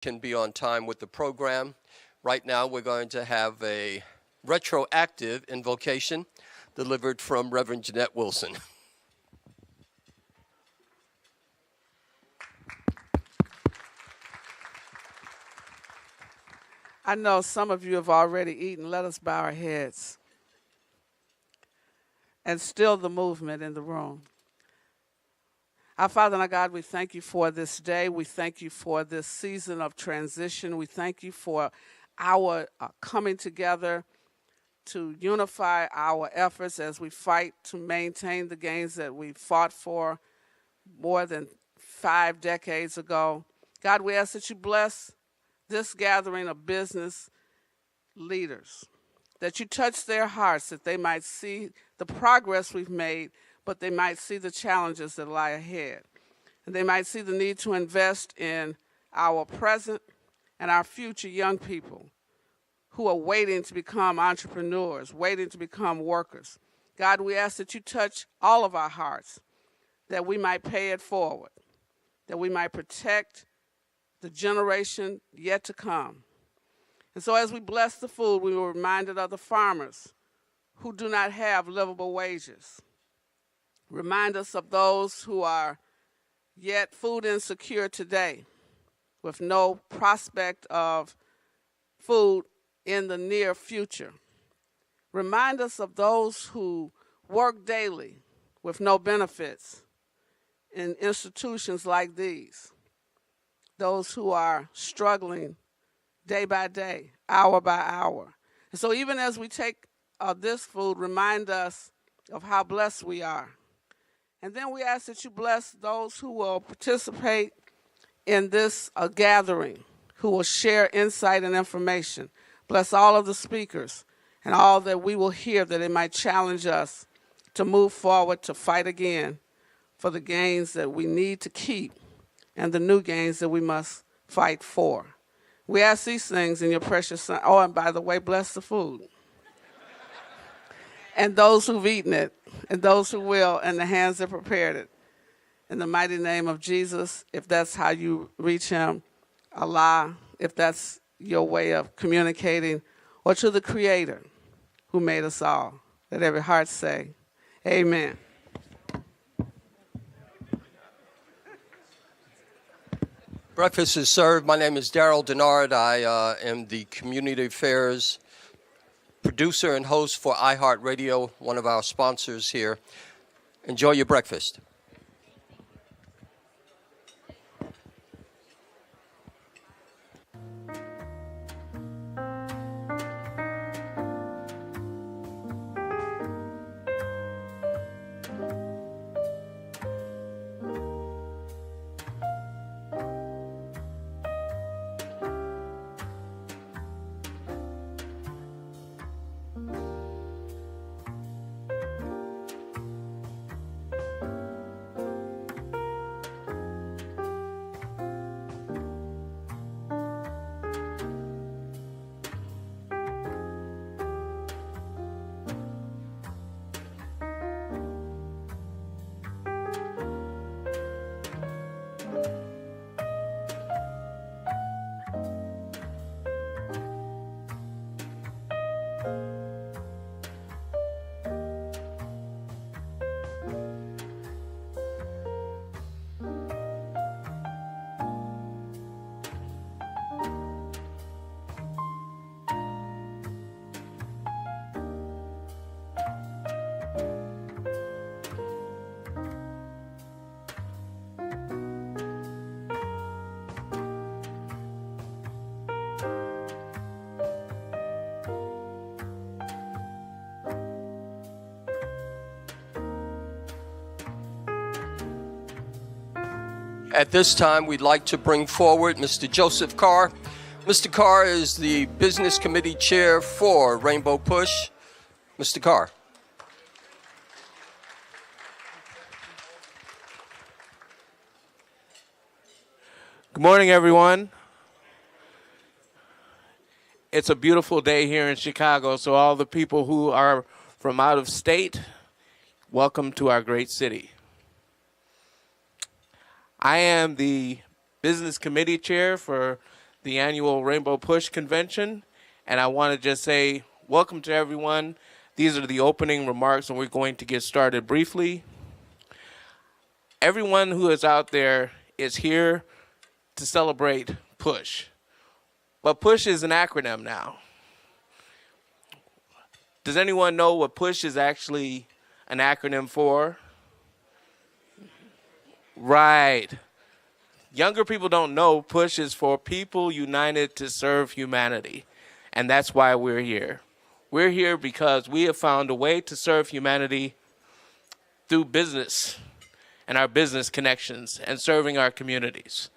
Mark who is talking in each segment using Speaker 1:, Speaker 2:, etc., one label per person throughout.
Speaker 1: can be on time with the program. Right now we're going to have a retroactive invocation delivered from Reverend Jeanette Wilson.
Speaker 2: I know some of you have already eaten. Let us bow our heads and still the movement in the room. Our Father and our God, we thank you for this day. We thank you for this season of transition. We thank you for our coming together to unify our efforts as we fight to maintain the gains that we fought for more than 5 decades ago. God, we ask that you bless this gathering of business leaders, that you touch their hearts, that they might see the progress we've made, but they might see the challenges that lie ahead. And they might see the need to invest in our present and our future young people who are waiting to become entrepreneurs, waiting to become workers. God, we ask that you touch all of our hearts, that we might pay it forward, that we might protect the generation yet to come. And so as we bless the food, we were reminded of the farmers who do not have livable wages. Remind us of those who are yet food insecure today with no prospect of food in the near future. Remind us of those who work daily with no benefits in institutions like these, those who are struggling day by day, hour by hour. And so even as we take this food, remind us of how blessed we are. And then we ask that you bless those who will participate in this gathering, who will share insight and information. Bless all of the speakers and all that we will hear, that it might challenge us to move forward, to fight again for the gains that we need to keep and the new gains that we must fight for. We ask these things in your precious Son. Oh, and by the way, bless the food. And those who've eaten it, and those who will, and the hands that prepared it. In the mighty name of Jesus, if that's how you reach him, Allah, if that's your way of communicating, or to the Creator who made us all. Let every heart say, amen.
Speaker 1: Breakfast is served. My name is Darrell Denard. I am the Community Affairs producer and host for iHeartRadio, one of our sponsors here. Enjoy your breakfast. At this time, we'd like to bring forward Mr. Joseph Carr. Mr. Carr is the Business Committee Chair for Rainbow Push. Mr. Carr.
Speaker 3: Good morning, everyone. It's a beautiful day here in Chicago, so all the people who are from out of state, welcome to our great city. I am the Business Committee Chair for the annual Rainbow Push Convention. And I want to just say welcome to everyone. These are the opening remarks, and we're going to get started briefly. Everyone who is out there is here to celebrate PUSH. But PUSH is an acronym now. Does anyone know what PUSH is actually an acronym for? Right. Younger people don't know PUSH is for People United to Serve Humanity. And that's why we're here. We're here because we have found a way to serve humanity through business and our business connections and serving our communities.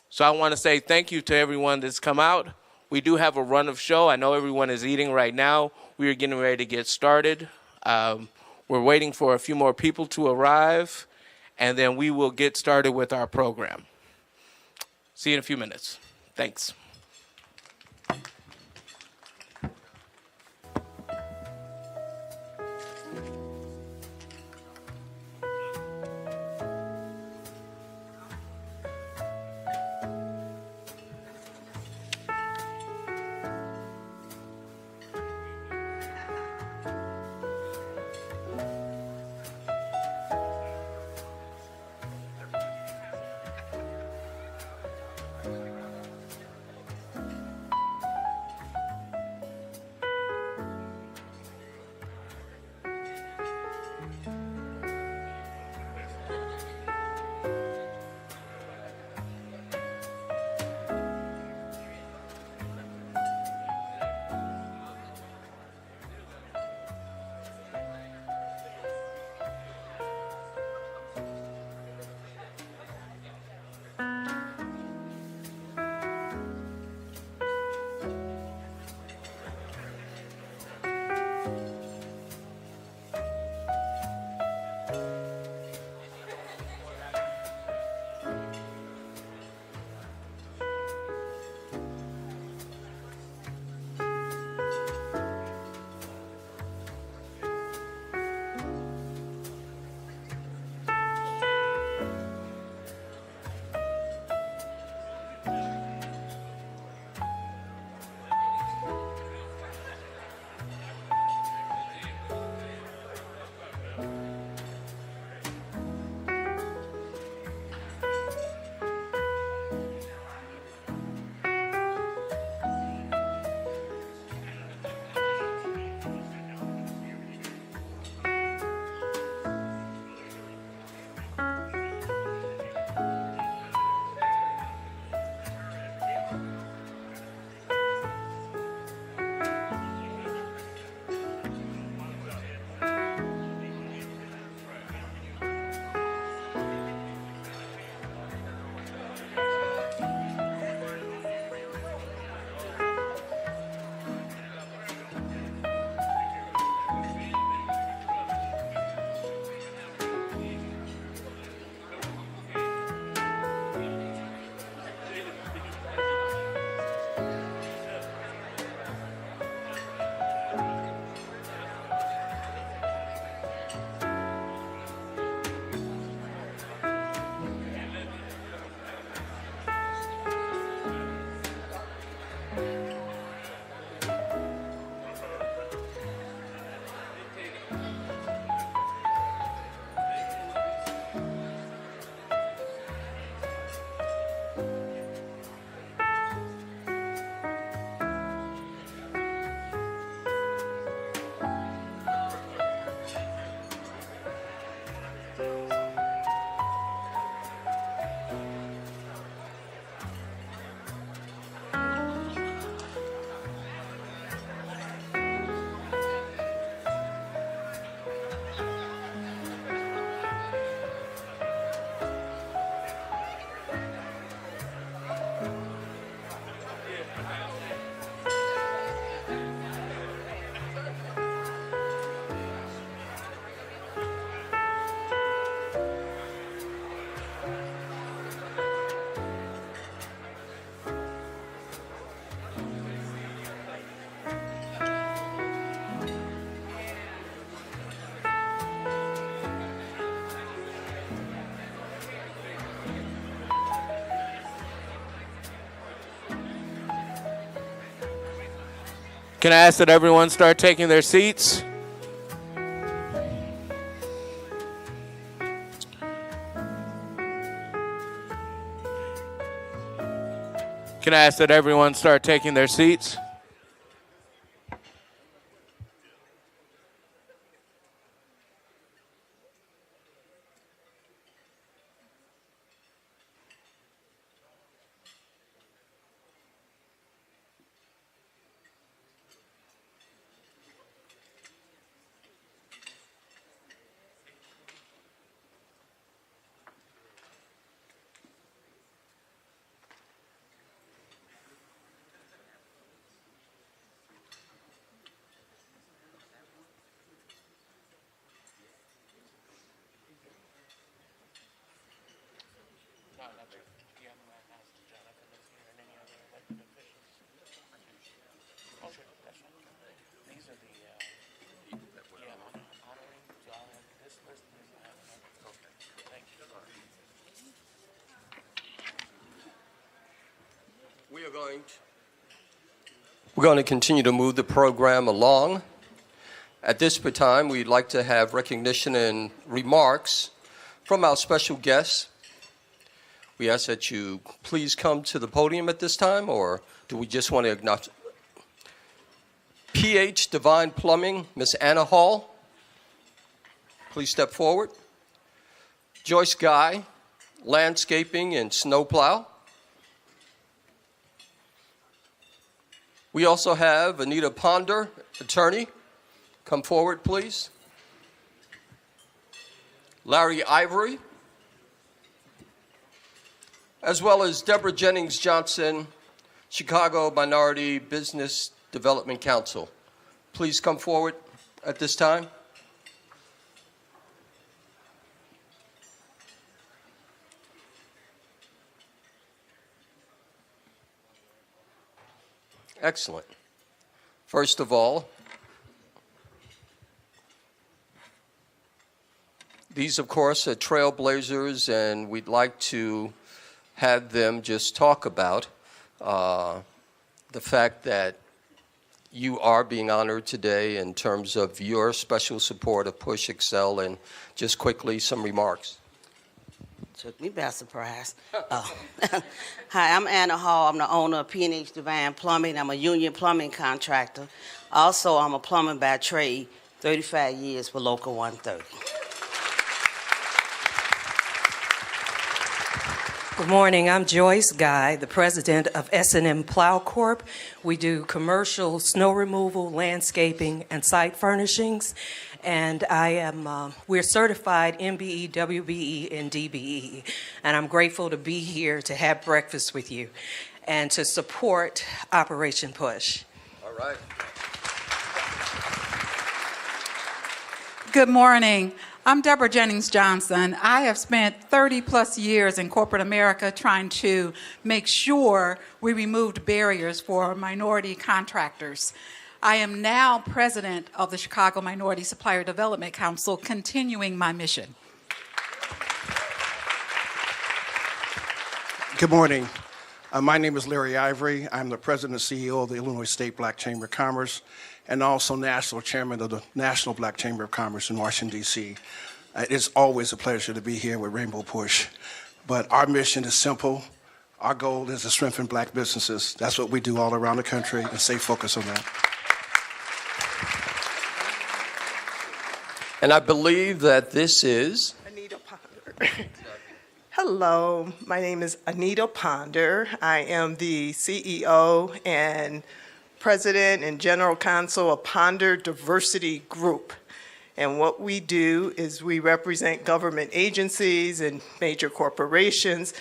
Speaker 3: So I want to say thank you to everyone that's come out. We do have a run of show. I know everyone is eating right now. We are getting ready to get started. We're waiting for a few more people to arrive, and then we will get started with our program. See you in a few minutes. Thanks. Can I ask that everyone start taking their seats? Can I ask that everyone start taking their seats?
Speaker 1: We're going to continue to move the program along. At this time, we'd like to have recognition and remarks from our special guests. We ask that you please come to the podium at this time, or do we just want to acknowledge? PH Divine Plumbing, Miss Anna Hall, please step forward. Joyce Guy, Landscaping and Snowplow. We also have Anita Ponder, attorney. Come forward, please. Larry Ivory, as well as Deborah Jennings Johnson, Chicago Minority Business Development Council. Please come forward at this time. Excellent. First of all, these, of course, are trailblazers, and we'd like to have them just talk about the fact that you are being honored today in terms of your special support of Push Excel, and just quickly some remarks.
Speaker 4: Took me by surprise. Hi, I'm Anna Hall. I'm the owner of P&H Divine Plumbing. I'm a union plumbing contractor. Also, I'm a plumber by trade, 35 years for Local 130.
Speaker 5: Good morning. I'm Joyce Guy, the president of S&M Plow Corp. We do commercial snow removal, landscaping, and site furnishings. And we're certified MBE, WBE, and DBE. And I'm grateful to be here to have breakfast with you and to support Operation Push.
Speaker 1: All right.
Speaker 6: Good morning. I'm Deborah Jennings Johnson. I have spent 30-plus years in corporate America trying to make sure we removed barriers for minority contractors. I am now president of the Chicago Minority Supplier Development Council, continuing my mission.
Speaker 7: Good morning. My name is Larry Ivory. I'm the president and CEO of the Illinois State Black Chamber of Commerce and also national chairman of the National Black Chamber of Commerce in Washington, D.C. It's always a pleasure to be here with Rainbow Push. But our mission is simple. Our goal is to strengthen black businesses. That's what we do all around the country, and stay focused on that.
Speaker 1: And I believe that this is
Speaker 8: Anita Ponder. Hello, my name is Anita Ponder. I am the CEO and president and general counsel of Ponder Diversity Group. And what we do is we represent government agencies and major corporations,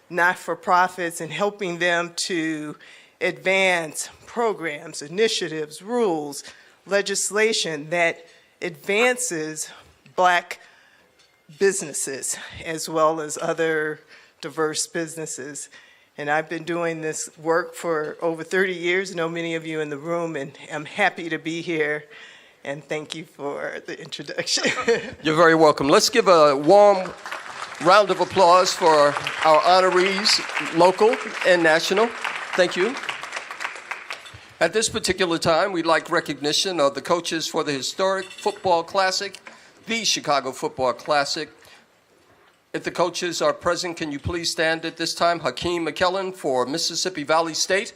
Speaker 8: not-for-profits, and helping them to advance programs, initiatives, rules, legislation that advances black businesses as well as other diverse businesses. And I've been doing this work for over 30 years, know many of you in the room, and I'm happy to be here. And thank you for the introduction.
Speaker 1: You're very welcome. Let's give a warm round of applause for our honorees, local and national. Thank you. At this particular time, we'd like recognition of the coaches for the historic football classic, the Chicago Football Classic. If the coaches are present, can you please stand at this time? Hakeem McKellen for Mississippi Valley State.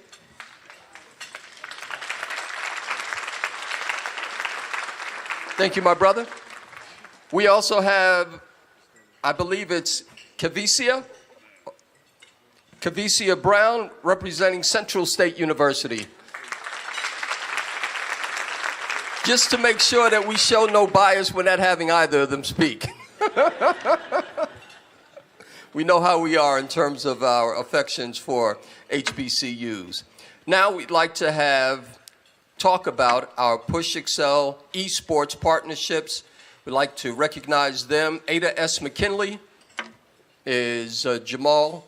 Speaker 1: Thank you, my brother. We also have, I believe it's Kavisia Brown, representing Central State University. Just to make sure that we show no bias when not having either of them speak. We know how we are in terms of our affections for HBCUs. Now we'd like to talk about our Push Excel esports partnerships. We'd like to recognize them. Ada S. McKinley. Is Jamal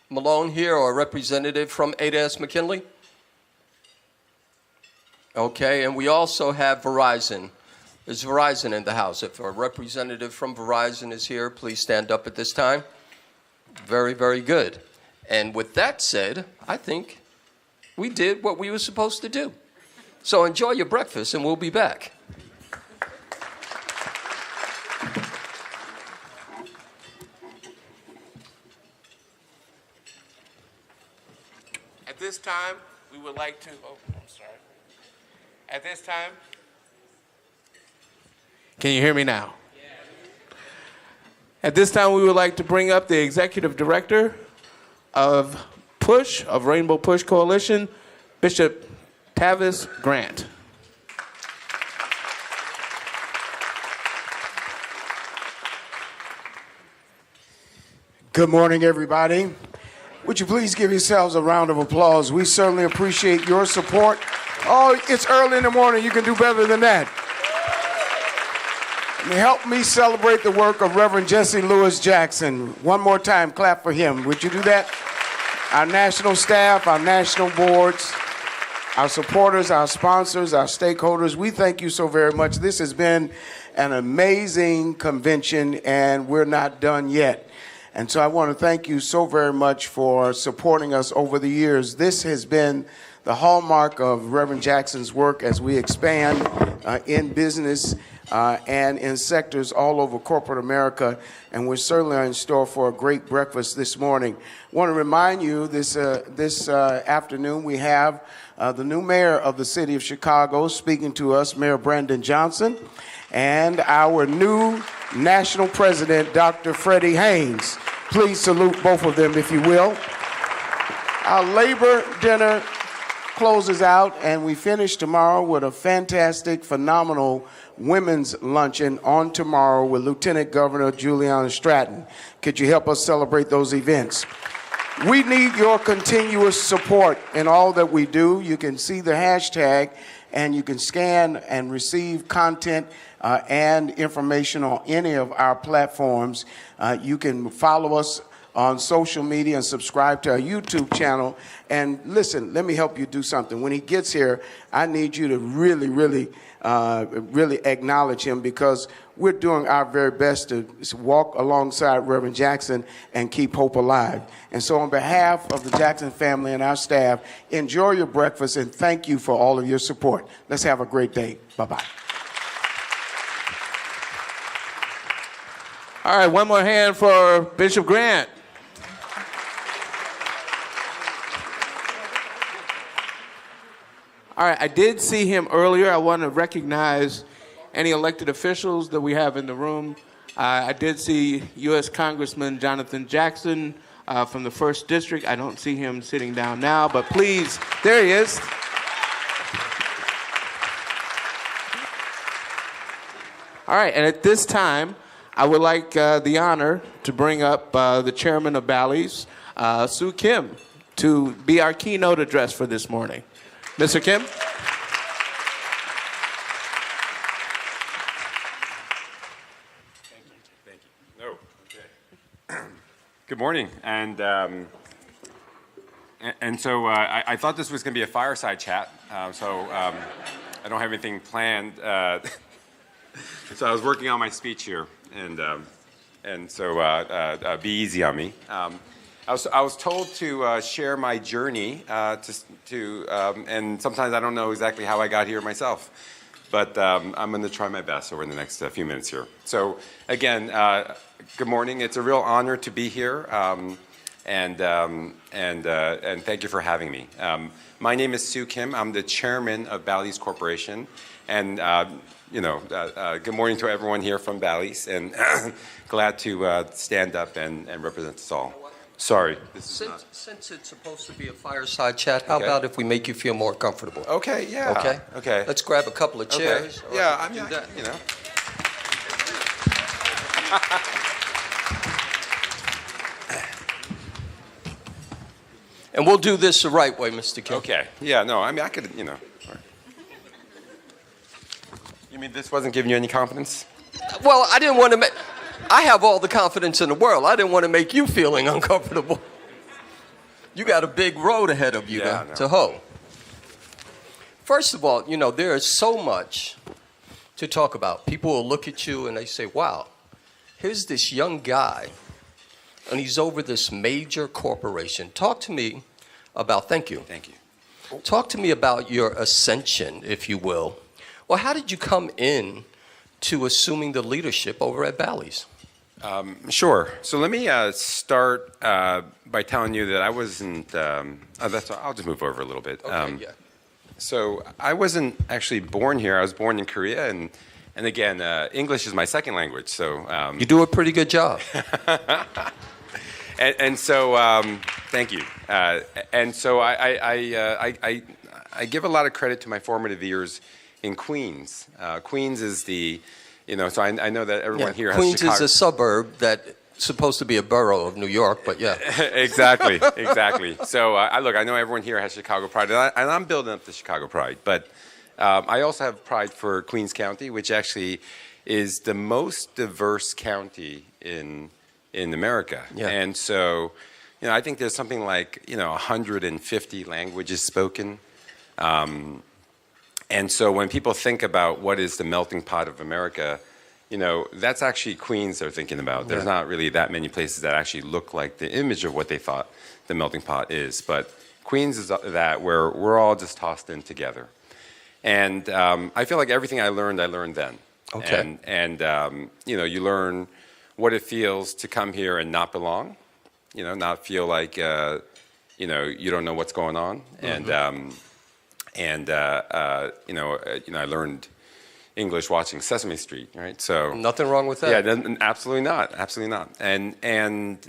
Speaker 1: Malone here, or a representative from Ada S. McKinley? Okay, and we also have Verizon. Is Verizon in the house? If a representative from Verizon is here, please stand up at this time. Very, very good. And with that said, I think we did what we were supposed to do. So enjoy your breakfast, and we'll be back.
Speaker 3: At this time, we would like to, At this time, can you hear me now? At this time, we would like to bring up the Executive Director of PUSH, of Rainbow PUSH Coalition, Bishop Tavis Grant.
Speaker 9: Good morning, everybody. Would you please give yourselves a round of applause? We certainly appreciate your support. Oh, it's early in the morning. You can do better than that. Help me celebrate the work of Reverend Jesse Lewis Jackson. One more time, clap for him. Would you do that? Our national staff, our national boards, our supporters, our sponsors, our stakeholders, we thank you so very much. This has been an amazing convention, and we're not done yet. And so I want to thank you so very much for supporting us over the years. This has been the hallmark of Reverend Jackson's work as we expand in business and in sectors all over corporate America, and we certainly are in store for a great breakfast this morning. I want to remind you this afternoon we have the new mayor of the city of Chicago speaking to us, Mayor Brandon Johnson, and our new national president, Dr. Freddie Haynes. Please salute both of them, if you will. Our labor dinner closes out, and we finish tomorrow with a fantastic, phenomenal women's luncheon on tomorrow with Lieutenant Governor Juliana Stratton. Could you help us celebrate those events? We need your continuous support in all that we do. You can see the hashtag, and you can scan and receive content and information on any of our platforms. You can follow us on social media and subscribe to our YouTube channel. And listen, let me help you do something. When he gets here, I need you to really acknowledge him, because we're doing our very best to walk alongside Reverend Jackson and keep hope alive. And so on behalf of the Jackson family and our staff, enjoy your breakfast, and thank you for all of your support. Let's have a great day. Bye-bye.
Speaker 3: All right, one more hand for Bishop Grant. All right, I did see him earlier. I want to recognize any elected officials that we have in the room. I did see U.S. Congressman Jonathan Jackson from the 1st District. I don't see him sitting down now, but please, there he is. All right, and at this time, I would like the honor to bring up the chairman of Bally's, Sue Kim, to be our keynote address for this morning. Mr. Kim?
Speaker 10: Thank you. Oh, okay. Good morning, and so I thought this was going to be a fireside chat, so I don't have anything planned. So I was working on my speech here, and so be easy on me. I was told to share my journey and sometimes I don't know exactly how I got here myself. But I'm going to try my best over the next few minutes here. So again, good morning. It's a real honor to be here, and thank you for having me. My name is Sue Kim. I'm the chairman of Bally's Corporation, and good morning to everyone here from Bally's, and glad to stand up and represent us all. Sorry.
Speaker 1: Since it's supposed to be a fireside chat, how about if we make you feel more comfortable?
Speaker 10: Okay, yeah.
Speaker 1: Okay?
Speaker 10: Okay.
Speaker 1: Let's grab a couple of chairs.
Speaker 10: Okay. Yeah, I
Speaker 1: do
Speaker 10: mean,
Speaker 1: that.
Speaker 10: you know.
Speaker 1: And we'll do this the right way, Mr. Kim.
Speaker 10: Okay. Yeah, no, I mean, I could, you know. You mean this wasn't giving you any confidence?
Speaker 1: Well, I didn't want to make... I have all the confidence in the world. I didn't want to make you feeling uncomfortable. You got a big road ahead of you to hoe. First of all, there is so much to talk about. People will look at you and they say, wow, here's this young guy, and he's over this major corporation. Talk to me about, thank you.
Speaker 10: Thank you.
Speaker 1: Talk to me about your ascension, if you will. Well, how did you come in to assuming the leadership over at Bally's?
Speaker 10: Sure. So let me start by telling you that I wasn't. I'll just move over a little bit.
Speaker 1: Okay, yeah.
Speaker 10: So I wasn't actually born here. I was born in Korea, and again, English is my second language. So
Speaker 1: you do a pretty good job.
Speaker 10: and so thank you. And so I give a lot of credit to my formative years in Queens. Queens is the so I know that everyone here has
Speaker 1: Queens
Speaker 10: Chicago.
Speaker 1: is a suburb that's supposed to be a borough of New York, but yeah.
Speaker 10: Exactly. So I know everyone here has Chicago pride, and I'm building up the Chicago pride. But I also have pride for Queens County, which actually is the most diverse county in America.
Speaker 1: Yeah.
Speaker 10: And so, I think there's something like 150 languages spoken. And so when people think about what is the melting pot of America, that's actually Queens they're thinking about. There's not really that many places that actually look like the image of what they thought the melting pot is. But Queens is that where we're all just tossed in together. And I feel like everything I learned then.
Speaker 1: Okay.
Speaker 10: And you learn what it feels to come here and not belong, not feel like, you don't know what's going on.
Speaker 1: Mm-hmm.
Speaker 10: I learned English watching Sesame Street, right? So
Speaker 1: nothing wrong with that.
Speaker 10: Yeah, absolutely not. And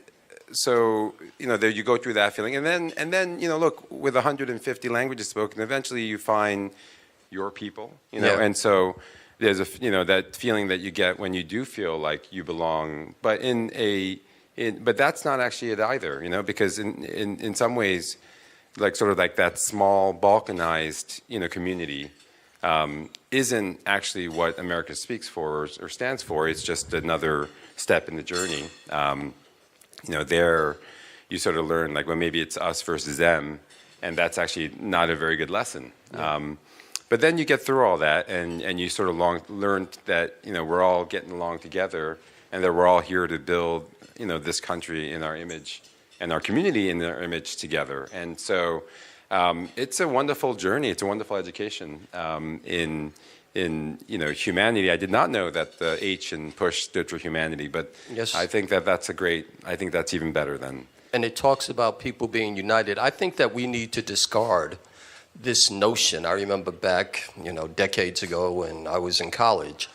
Speaker 10: so there you go through that feeling, and then look, with 150 languages spoken, eventually you find your people, and so there's that feeling that you get when you do feel like you belong, but but that's not actually it either, because in some ways, like sort of like that small balkanized community isn't actually what America speaks for or stands for. It's just another step in the journey. There you sort of learn like, well, maybe it's us versus them, and that's actually not a very good lesson. Yeah. But then you get through all that, and you sort of learn that we're all getting along together, and that we're all here to build this country in our image, and our community in our image together. And so it's a wonderful journey. It's a wonderful education in humanity. I did not know that the H in PUSH stood for humanity, but yes. I think that's even better than.
Speaker 1: And it talks about people being united. I think that we need to discard this notion. I remember back, decades ago when I was in college,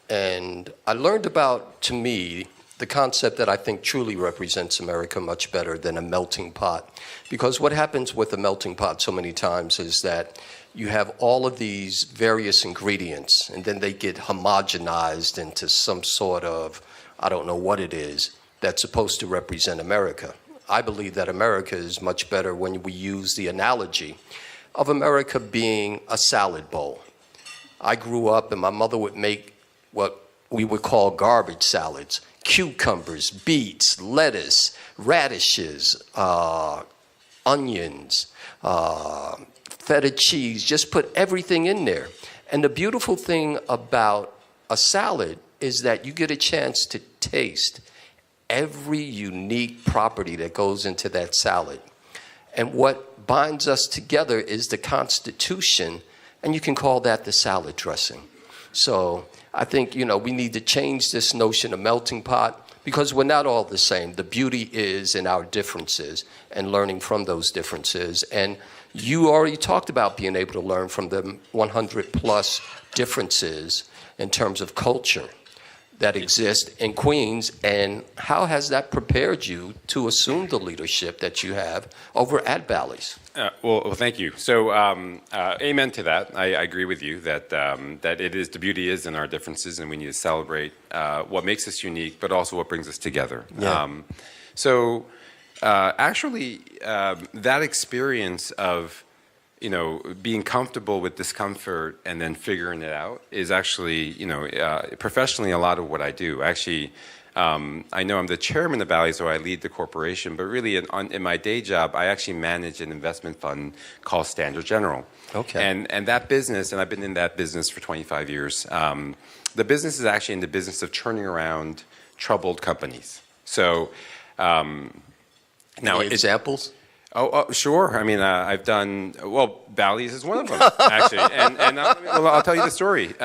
Speaker 1: and I learned about, to me, the concept that I think truly represents America much better than a melting pot. Because what happens with a melting pot so many times is that you have all of these various ingredients, and then they get homogenized into some sort of, I don't know what it is, that's supposed to represent America. I believe that America is much better when we use the analogy of America being a salad bowl. I grew up and my mother would make what we would call garbage salads. Cucumbers, beets, lettuce, radishes, onions, feta cheese, just put everything in there. And the beautiful thing about a salad is that you get a chance to taste every unique property that goes into that salad. And what binds us together is the Constitution, and you can call that the salad dressing. So I think, we need to change this notion of melting pot, because we're not all the same. The beauty is in our differences and learning from those differences. And you already talked about being able to learn from the 100 plus differences in terms of culture that exist in Queens, and how has that prepared you to assume the leadership that you have over at Bally's?
Speaker 10: Well, thank you. So, amen to that. I agree with you that that the beauty is in our differences, and we need to celebrate what makes us unique, but also what brings us together.
Speaker 1: Yeah.
Speaker 10: Actually, that experience of being comfortable with discomfort and then figuring it out is actually, professionally a lot of what I do. Actually, I know I'm the chairman of Bally's, so I lead the corporation, but really in my day job, I actually manage an investment fund called Standard General.
Speaker 1: Okay.
Speaker 10: And that business, and I've been in that business for 25 years, the business is actually in the business of turning around troubled companies. So now
Speaker 1: Any examples?
Speaker 10: Oh, sure. I mean, I've done, Bally's is one of them, actually. And I'll tell you the story. It's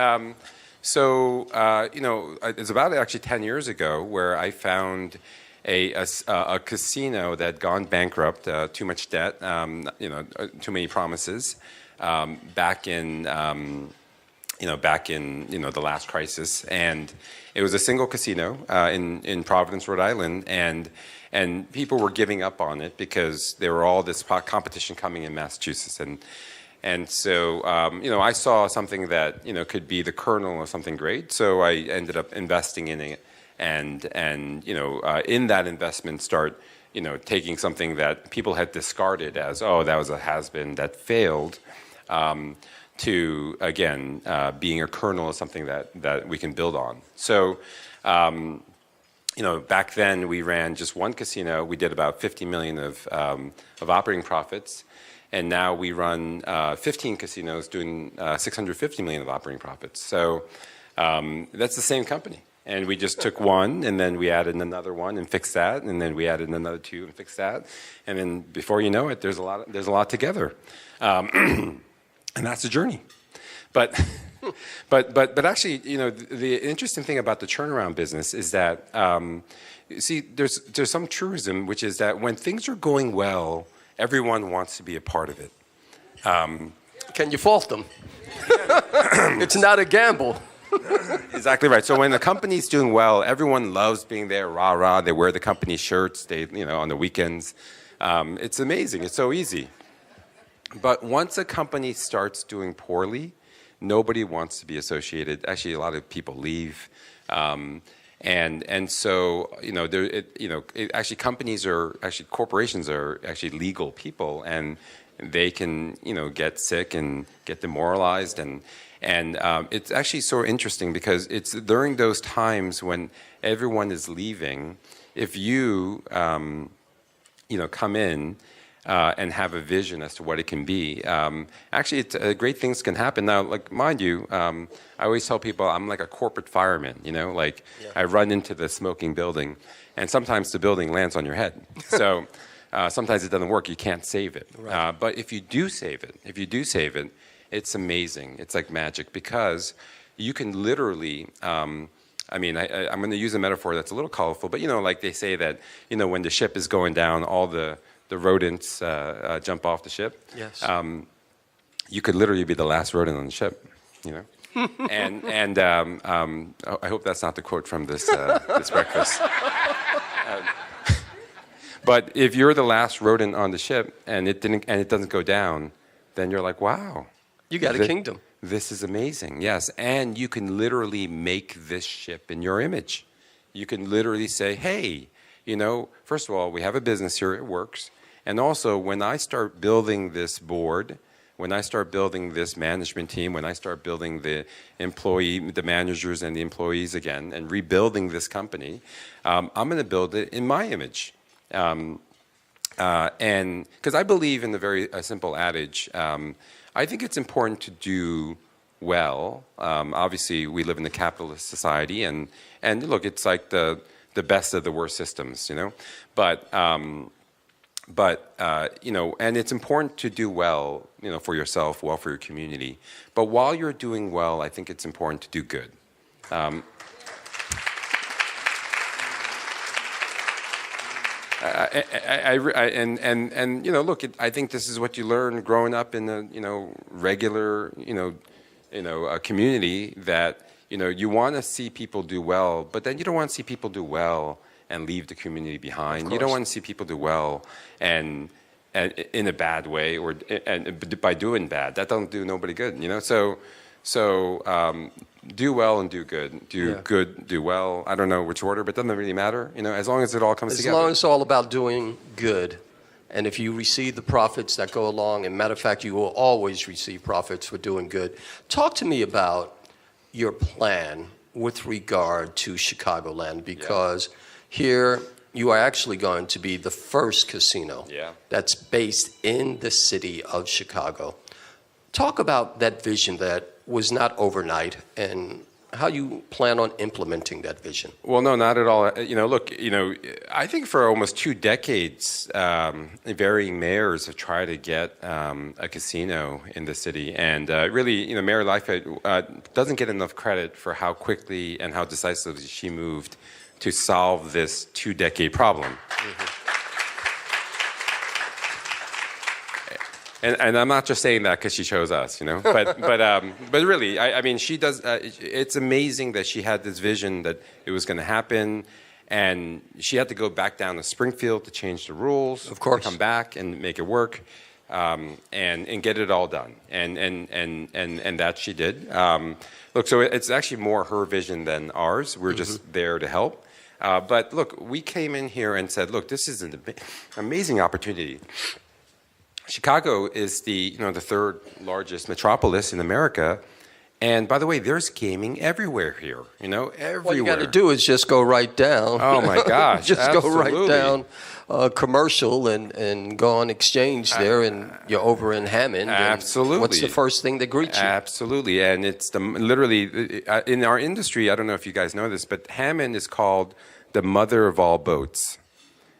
Speaker 10: about actually 10 years ago where I found a casino that had gone bankrupt, too much debt, too many promises, back in the last crisis. And it was a single casino in Providence, Rhode Island, and people were giving up on it because there were all this competition coming in Massachusetts, and so I saw something that could be the kernel of something great. So I ended up investing in it, and in that investment, start taking something that people had discarded as that was a has-been that failed, to again being a kernel of something that we can build on. So. Back then we ran just one casino. We did about 50 million of operating profits, and now we run 15 casinos doing 650 million of operating profits. So that's the same company, and we just took one, and then we added another one and fixed that, and then we added another two and fixed that, and then before you know it, there's a lot together, and that's a journey, but. But actually, the interesting thing about the turnaround business is that, there's some truism, which is that when things are going well, everyone wants to be a part of it.
Speaker 1: Can you fault them? It's not a gamble.
Speaker 10: Exactly right. So when the company's doing well, everyone loves being there, rah, rah. They wear the company shirts, on the weekends. It's amazing. It's so easy. But once a company starts doing poorly, nobody wants to be associated. Actually, a lot of people leave, and so actually corporations are actually legal people, and they can get sick and get demoralized, and it's actually so interesting because it's during those times when everyone is leaving, if you come in. And have a vision as to what it can be. Actually, great things can happen. Now, like, mind you, I always tell people I'm like a corporate fireman, I run into the smoking building, and sometimes the building lands on your head. So sometimes it doesn't work. You can't save it.
Speaker 1: Right.
Speaker 10: But if you do save it, it's amazing. It's like magic because you can literally... I'm going to use a metaphor that's a little colorful, but like they say that, when the ship is going down, all the rodents jump off the ship.
Speaker 1: Yes.
Speaker 10: You could literally be the last rodent on the ship, and I hope that's not the quote from this breakfast. But if you're the last rodent on the ship and it doesn't go down, then you're like, wow,
Speaker 1: You got a kingdom.
Speaker 10: This is amazing. Yes, and you can literally make this ship in your image. You can literally say, hey, first of all, we have a business here, it works. And also, when I start building this board, when I start building this management team, when I start building the managers and the employees again, and rebuilding this company, I'm going to build it in my image. And because I believe in the very simple adage, I think it's important to do well. Obviously, we live in a capitalist society, and look, it's like the the best of the worst systems, but and it's important to do well, for yourself, well for your community. But while you're doing well, I think it's important to do good. Look, I think this is what you learn growing up in a regular a community, that you want to see people do well, but then you don't want to see people do well and leave the community behind. You don't want to see people do well and in a bad way, and by doing bad. That don't do nobody good. So do well and do good. Do good, do well. I don't know which order, but it doesn't really matter. As long as it all comes together.
Speaker 1: As long as it's all about doing good. And if you receive the profits that go along, and matter of fact, you will always receive profits for doing good. Talk to me about your plan with regard to Chicagoland, because here you are actually going to be the first casino that's based in the city of Chicago. Talk about that vision that was not overnight, and how you plan on implementing that vision.
Speaker 10: Well, no, not at all. Look, I think for almost 2 decades, varying mayors have tried to get a casino in the city, and really, Mayor Lightfoot doesn't get enough credit for how quickly and how decisively she moved to solve this 2-decade problem. And I'm not just saying that because she chose us, but really, I mean, she does. It's amazing that she had this vision that it was going to happen, and she had to go back down to Springfield to change the rules,
Speaker 1: of course,
Speaker 10: to come back and make it work, and get it all done, and that she did. Look, so it's actually more her vision than ours. We're just there to help. But look, we came in here and said, look, this is an amazing opportunity. Chicago is the 3rd largest metropolis in America, and by the way, there's gaming everywhere here. Everywhere.
Speaker 1: What you got to do is just go right down.
Speaker 10: Oh my gosh!
Speaker 1: Just
Speaker 10: absolutely.
Speaker 1: go right down commercial and go on Exchange there, and you're over in Hammond.
Speaker 10: Absolutely.
Speaker 1: What's the first thing that greets you?
Speaker 10: Absolutely, and it's literally in our industry. I don't know if you guys know this, but Hammond is called the mother of all boats.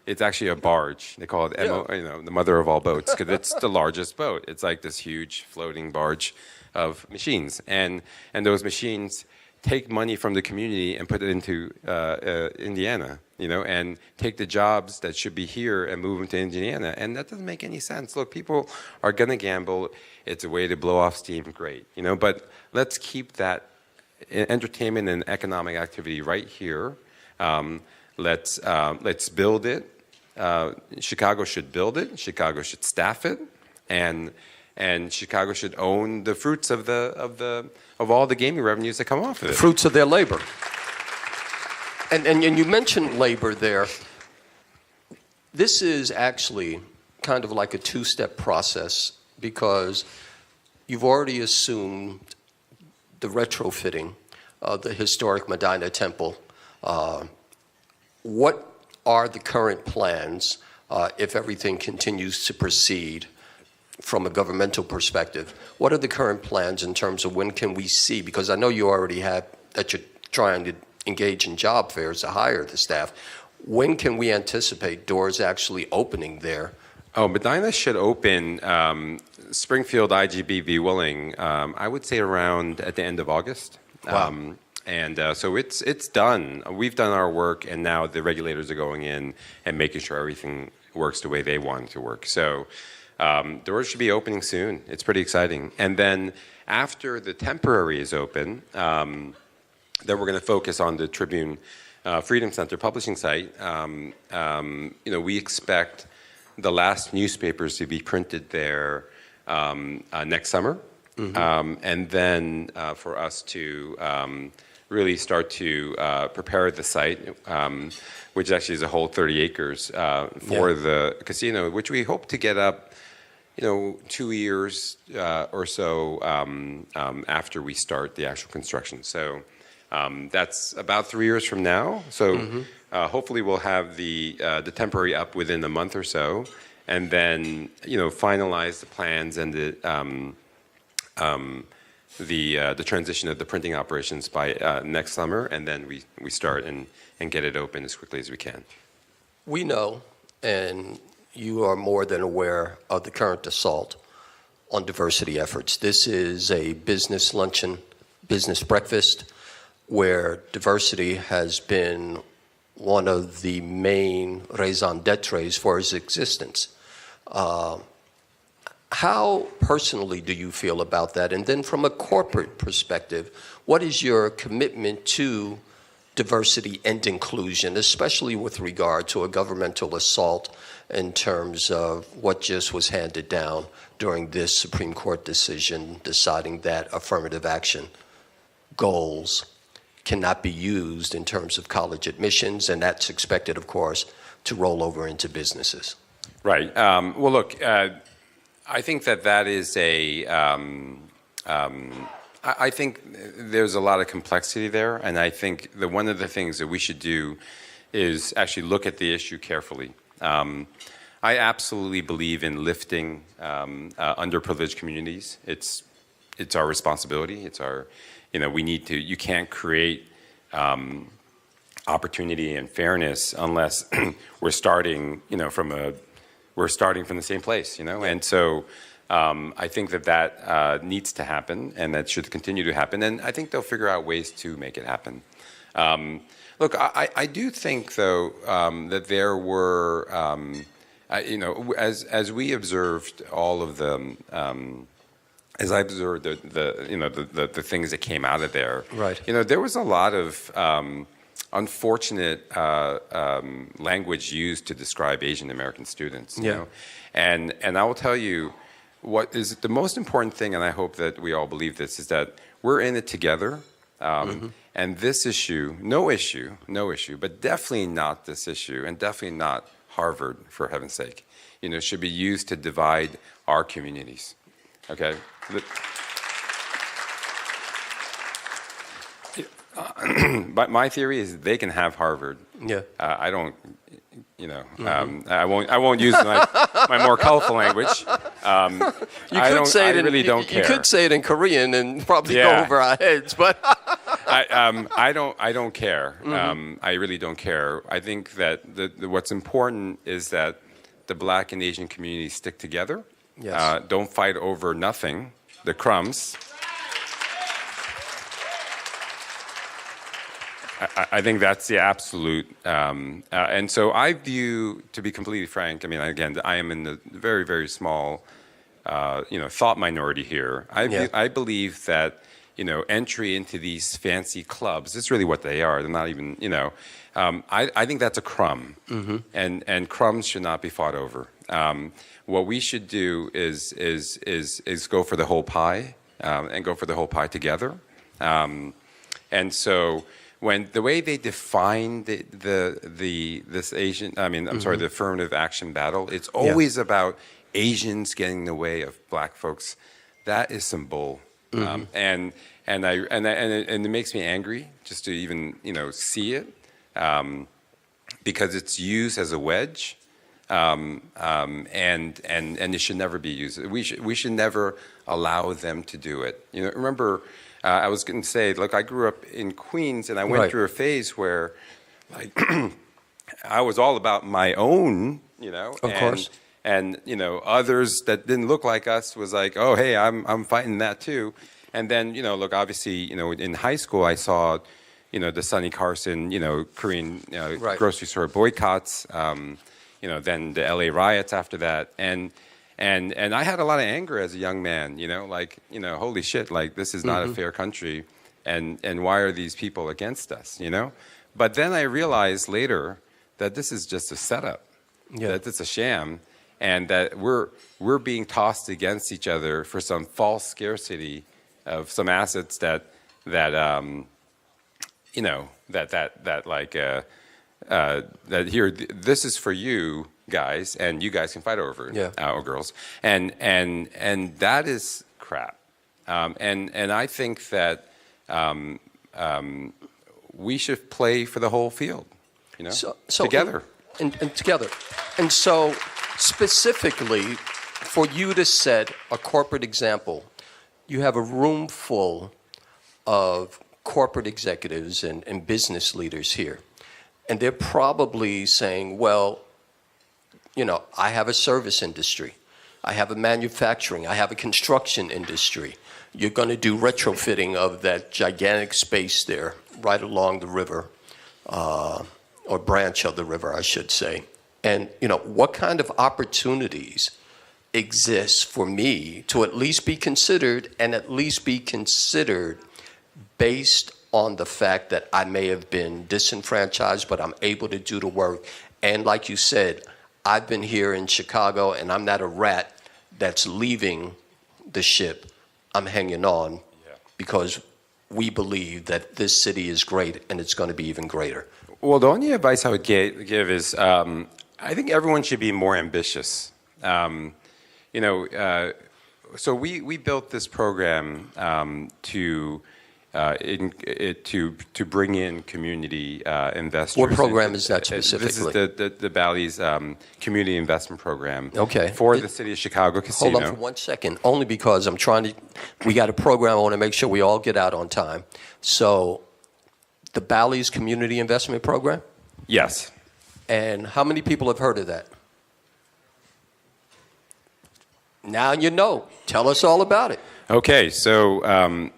Speaker 10: It's actually a barge. They call it the mother of all boats, because it's the largest boat. It's like this huge floating barge of machines, and those machines take money from the community and put it into Indiana, and take the jobs that should be here and move them to Indiana, and that doesn't make any sense. Look, people are going to gamble. It's a way to blow off steam. Great, but let's keep that entertainment and economic activity right here. Let's build it. Chicago should build it. Chicago should staff it, and Chicago should own the fruits of all the gaming revenues that come off of it.
Speaker 1: The fruits of their labor. And you mentioned labor there. This is actually kind of like a 2-step process, because you've already assumed the retrofitting of the historic Medina Temple. What are the current plans, if everything continues to proceed from a governmental perspective? What are the current plans in terms of when can we see? Because I know you already have that you're trying to engage in job fairs to hire the staff. When can we anticipate doors actually opening there?
Speaker 10: Oh, Medina should open Springfield, IGB, be willing, I would say around at the end of August.
Speaker 1: Wow.
Speaker 10: So it's done. We've done our work, and now the regulators are going in and making sure everything works the way they want it to work. So doors should be opening soon. It's pretty exciting. And then after the temporary is open, then we're going to focus on the Tribune Freedom Center publishing site. We expect the last newspapers to be printed there next summer, and then for us to really start to prepare the site, which actually is a whole 30 acres for the casino, which we hope to get up, 2 years or so after we start the actual construction. So that's about 3 years from now. So hopefully we'll have the temporary up within a month or so, and then finalize the plans and the the transition of the printing operations by next summer, and then we start and get it open as quickly as we can.
Speaker 1: We know, and you are more than aware of the current assault on diversity efforts. This is a business luncheon, business breakfast, where diversity has been one of the main raison d'etres for its existence. How personally do you feel about that? And then from a corporate perspective, what is your commitment to diversity and inclusion, especially with regard to a governmental assault in terms of what just was handed down during this Supreme Court decision deciding that affirmative action goals cannot be used in terms of college admissions, and that's expected, of course, to roll over into businesses?
Speaker 10: Right. Well, look, I think that is I think there's a lot of complexity there, and I think that one of the things that we should do is actually look at the issue carefully. I absolutely believe in lifting underprivileged communities. It's our responsibility. It's our, we need to. You can't create opportunity and fairness unless we're starting, from the same place, And so I think that needs to happen, and that should continue to happen. And I think they'll figure out ways to make it happen. Look, I do think, though, that there were, as we observed all of the, as I observed the things that came out of there,
Speaker 1: right.
Speaker 10: There was a lot of unfortunate language used to describe Asian American students. You know? And I will tell you, what is the most important thing, and I hope that we all believe this, is that we're in it together. And this issue, no issue, but definitely not this issue, and definitely not Harvard, for heaven's sake, should be used to divide our communities. Okay? But my theory is they can have Harvard.
Speaker 1: Yeah.
Speaker 10: I don't, I won't use my more colorful language. I really don't care.
Speaker 1: You could say it in Korean and probably go over our heads, but
Speaker 10: I don't care. I really don't care. I think that what's important is that the Black and Asian communities stick together.
Speaker 1: Yes.
Speaker 10: Don't fight over nothing, the crumbs. I think that's the absolute, and so I view, to be completely frank, again, I am in the very, very small, thought minority here. I believe that, entry into these fancy clubs, this is really what they are. They're not even, I think that's a crumb, and crumbs should not be fought over. What we should do is go for the whole pie, and go for the whole pie together, and so. When the way they define this Asian, the affirmative action battle, it's always about Asians getting in the way of Black folks. That is some bull, and it makes me angry just to even see it, because it's used as a wedge, and it should never be used. We should never allow them to do it. Remember. I was going to say, look, I grew up in Queens, and I went through a phase where, I was all about my own,
Speaker 1: Of course.
Speaker 10: And others that didn't look like us was like, oh, hey, I'm fighting that too. And then, look, obviously, in high school, I saw, the Sonny Carson, Korean grocery store boycotts, then the LA riots after that, and I had a lot of anger as a young man, holy shit, this is not a fair country, and why are these people against us, But then I realized later that this is just a setup, that it's a sham, and that we're being tossed against each other for some false scarcity of some assets that here, this is for you guys, and you guys can fight over it, or girls, and that is crap, and I think that we should play for the whole field, together,
Speaker 1: and together, and so specifically for you to set a corporate example you have a room full of corporate executives and business leaders here. And they're probably saying, well, you know, I have a service industry. I have a manufacturing. I have a construction industry. You're going to do retrofitting of that gigantic space there right along the river, or branch of the river, I should say. And, you know, what kind of opportunities exist for me to at least be considered, and at least be considered based on the fact that I may have been disenfranchised, but I'm able to do the work. And like you said, I've been here in Chicago, and I'm not a rat that's leaving the ship. I'm hanging on because we believe that this city is great, and it's going to be even greater.
Speaker 10: Well, the only advice I would give is I think everyone should be more ambitious. You know, so we built this program to bring in community investors.
Speaker 1: What program is that specifically?
Speaker 10: This is the Bally's Community Investment Program.
Speaker 1: Okay.
Speaker 10: For the City of Chicago Casino.
Speaker 1: Hold on for 1 second, only because we got a program, I want to make sure we all get out on time. So, the Bally's Community Investment Program?
Speaker 10: Yes.
Speaker 1: And how many people have heard of that? Now you know. Tell us all about it.
Speaker 10: Okay, so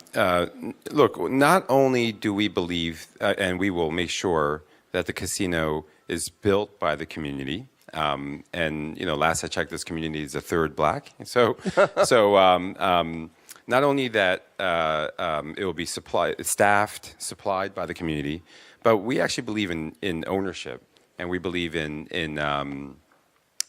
Speaker 10: look, not only do we believe, and we will make sure that the casino is built by the community, and you know, last I checked, this community is a third black. So not only that it will be staffed, supplied by the community, but we actually believe in ownership, and we believe in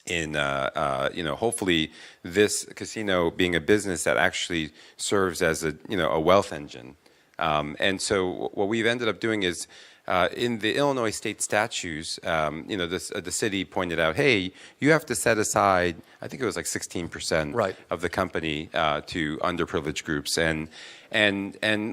Speaker 10: you know, hopefully this casino being a business that actually serves as a wealth engine. And so what we've ended up doing is in the Illinois state statutes, you know, the city pointed out, hey, you have to set aside, I think it was like 16%
Speaker 1: right.
Speaker 10: of the company to underprivileged groups. And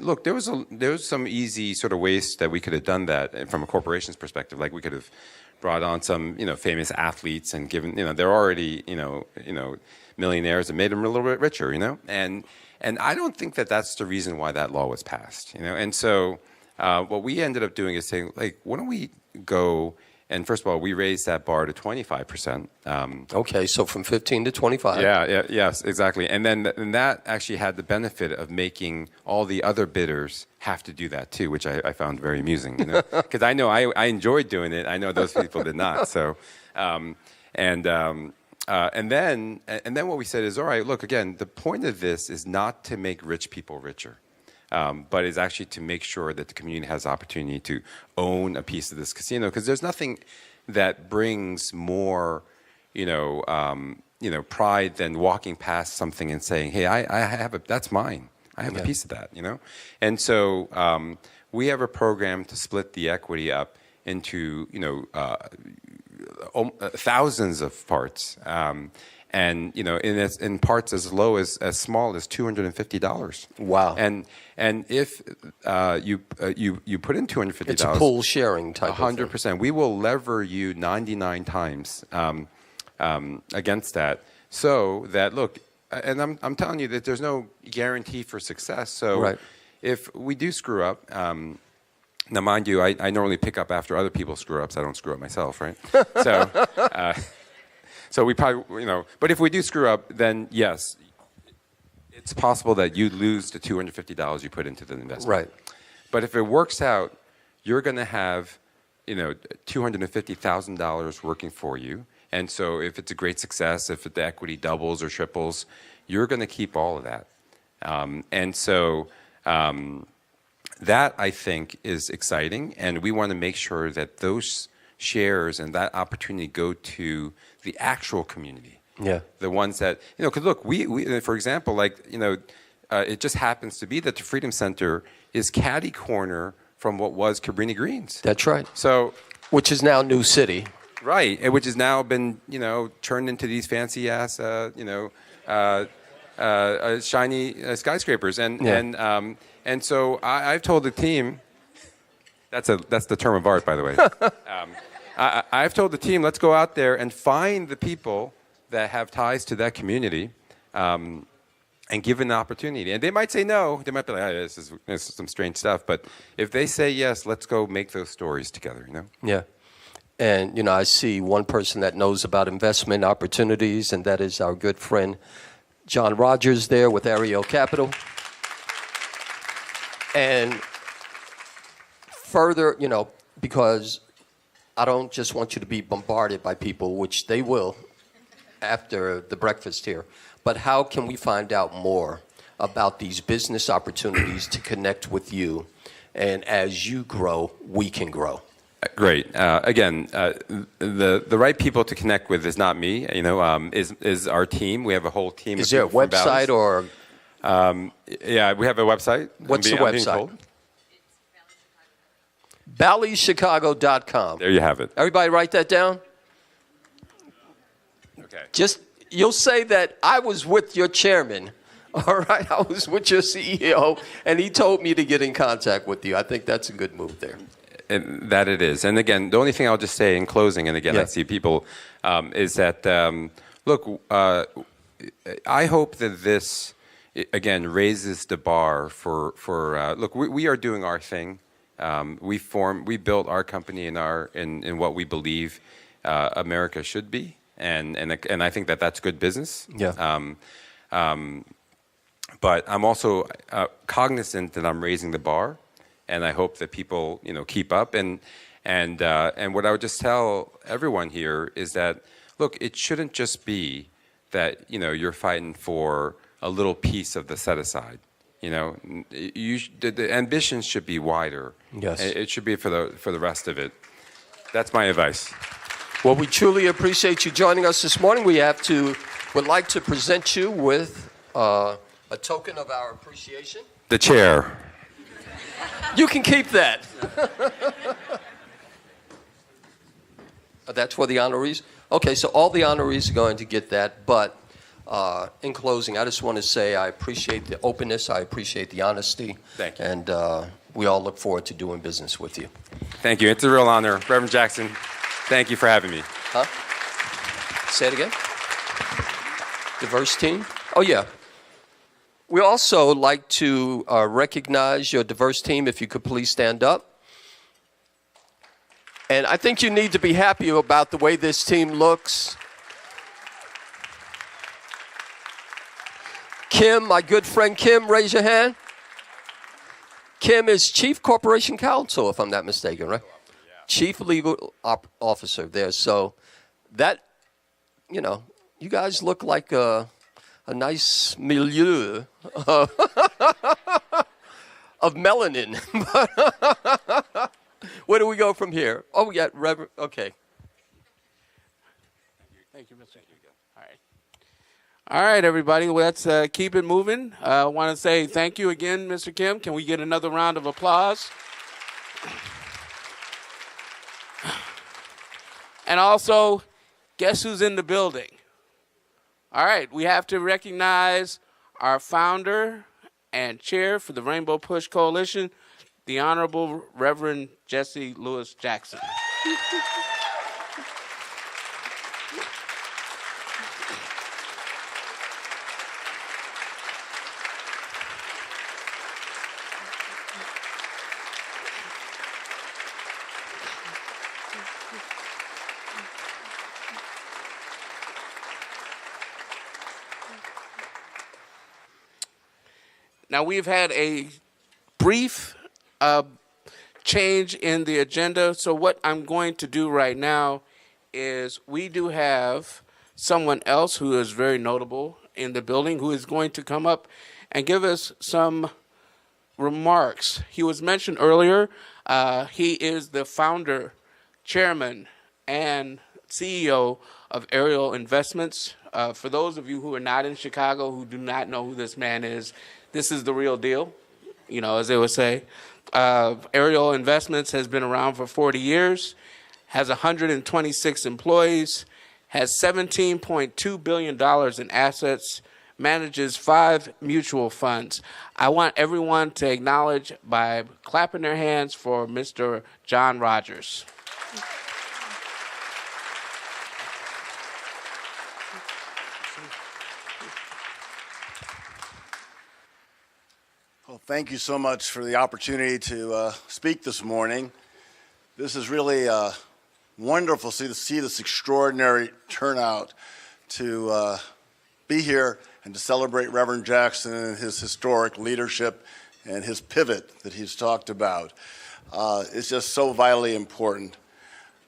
Speaker 10: look, there was some easy sort of ways that we could have done that from a corporation's perspective. Like we could have brought on some, you know, famous athletes and given, you know, they're already, you know, millionaires and made them a little bit richer, you know, and I don't think that that's the reason why that law was passed, you know, and so what we ended up doing is saying, like, why don't we go and first of all, we raised that bar to 25%.
Speaker 1: Okay, so from 15 to 25.
Speaker 10: Yes, exactly, and that actually had the benefit of making all the other bidders have to do that too, which I found very amusing, you know, because I know I enjoyed doing it. I know those people did not. So, and then what we said is, all right, look, again, the point of this is not to make rich people richer. But is actually to make sure that the community has opportunity to own a piece of this casino, because there's nothing that brings more, pride than walking past something and saying, "Hey, I have that's mine. I have a piece of that," you know. And so we have a program to split the equity up into thousands of parts. And in parts as low as small as $250.
Speaker 1: Wow!
Speaker 10: And if you put in $250,
Speaker 1: it's a pool sharing type
Speaker 10: 100%. We will lever you 99 times against that, so that look. And I'm telling you that there's no guarantee for success. So
Speaker 1: right.
Speaker 10: If we do screw up. Now, mind you, I normally pick up after other people screw ups. I don't screw up myself, right? So. So we probably, but if we do screw up, then yes, it's possible that you lose the $250 you put into the investment.
Speaker 1: Right.
Speaker 10: But if it works out, you're going to have, $250,000 working for you. And so if it's a great success, if the equity doubles or triples, you're going to keep all of that. And so that, I think, is exciting. And we want to make sure that those shares and that opportunity go to the actual community.
Speaker 1: Yeah.
Speaker 10: The ones that, because look, we for example, it just happens to be that the Freedom Center is catty corner from what was Cabrini Greens.
Speaker 1: That's right.
Speaker 10: So,
Speaker 1: which is now New City.
Speaker 10: Right, and which has now been, turned into these fancy ass, shiny skyscrapers. And so I've told the team, that's the term of art, by the way. I've told the team, let's go out there and find the people that have ties to that community, and and given the opportunity. And they might say no. They might be like, oh, this is some strange stuff. But if they say yes, let's go make those stories together, you know?
Speaker 1: Yeah. And, you know, I see one person that knows about investment opportunities, and that is our good friend John Rogers there with Ariel Capital. And further, you know, because I don't just want you to be bombarded by people, which they will after the breakfast here, but how can we find out more about these business opportunities to connect with you? And as you grow, we can grow.
Speaker 10: Great. Again, the right people to connect with is not me. You know, is our team. We have a whole team.
Speaker 1: Is there a website or?
Speaker 10: Yeah, we have a website.
Speaker 1: What's the website? BallyChicago.com.
Speaker 10: There you have it.
Speaker 1: Everybody write that down.
Speaker 10: Okay.
Speaker 1: Just you'll say that I was with your chairman. All right, I was with your CEO, and he told me to get in contact with you. I think that's a good move there.
Speaker 10: And that it is. And again, the only thing I'll just say in closing, and again, I see people, is that, look, I hope that this, again, raises the bar for look, we are doing our thing. We built our company in what we believe America should be. And I think that that's good business.
Speaker 1: Yeah.
Speaker 10: But I'm also cognizant that I'm raising the bar. And I hope that people, you know, keep up. And what I would just tell everyone here is that, look, it shouldn't just be that, you know, you're fighting for a little piece of the set aside. You know, the ambitions should be wider.
Speaker 1: Yes.
Speaker 10: It should be for the rest of it. That's my advice.
Speaker 1: Well, we truly appreciate you joining us this morning. We would like to present you with a token of our appreciation.
Speaker 10: The chair.
Speaker 1: You can keep that. That's for the honorees? Okay, so all the honorees are going to get that. But in closing, I just want to say I appreciate the openness. I appreciate the honesty.
Speaker 10: Thank you.
Speaker 1: And we all look forward to doing business with you.
Speaker 10: Thank you. It's a real honor. Reverend Jackson, thank you for having me.
Speaker 1: Huh? Say it again? Diverse team? Oh, yeah. We also like to recognize your diverse team. If you could please stand up. And I think you need to be happy about the way this team looks. Kim, my good friend Kim, raise your hand. Kim is Chief Corporation Counsel, if I'm not mistaken, right? Chief Legal Officer there. So that, you know, you guys look like a nice milieu of melanin. Where do we go from here? Oh, we got Reverend. Okay.
Speaker 3: Thank you, Mr. Hugo. All right, everybody. Let's keep it moving. I want to say thank you again, Mr. Kim. Can we get another round of applause? And also, guess who's in the building? All right, we have to recognize our founder and chair for the Rainbow Push Coalition, the Honorable Reverend Jesse Lewis Jackson. Now, we've had a brief change in the agenda, so what I'm going to do right now is we do have someone else who is very notable in the building who is going to come up and give us some remarks. He was mentioned earlier. He is the founder, chairman, and CEO of Ariel Investments. For those of you who are not in Chicago who do not know who this man is, this is the real deal, you know, as they would say. Ariel Investments has been around for 40 years, has 126 employees, has $17.2 billion in assets, manages 5 mutual funds. I want everyone to acknowledge by clapping their hands for Mr. John Rogers.
Speaker 11: Well, thank you so much for the opportunity to speak this morning. This is really wonderful to see this extraordinary turnout to be here and to celebrate Reverend Jackson and his historic leadership and his pivot that he's talked about. It's just so vitally important.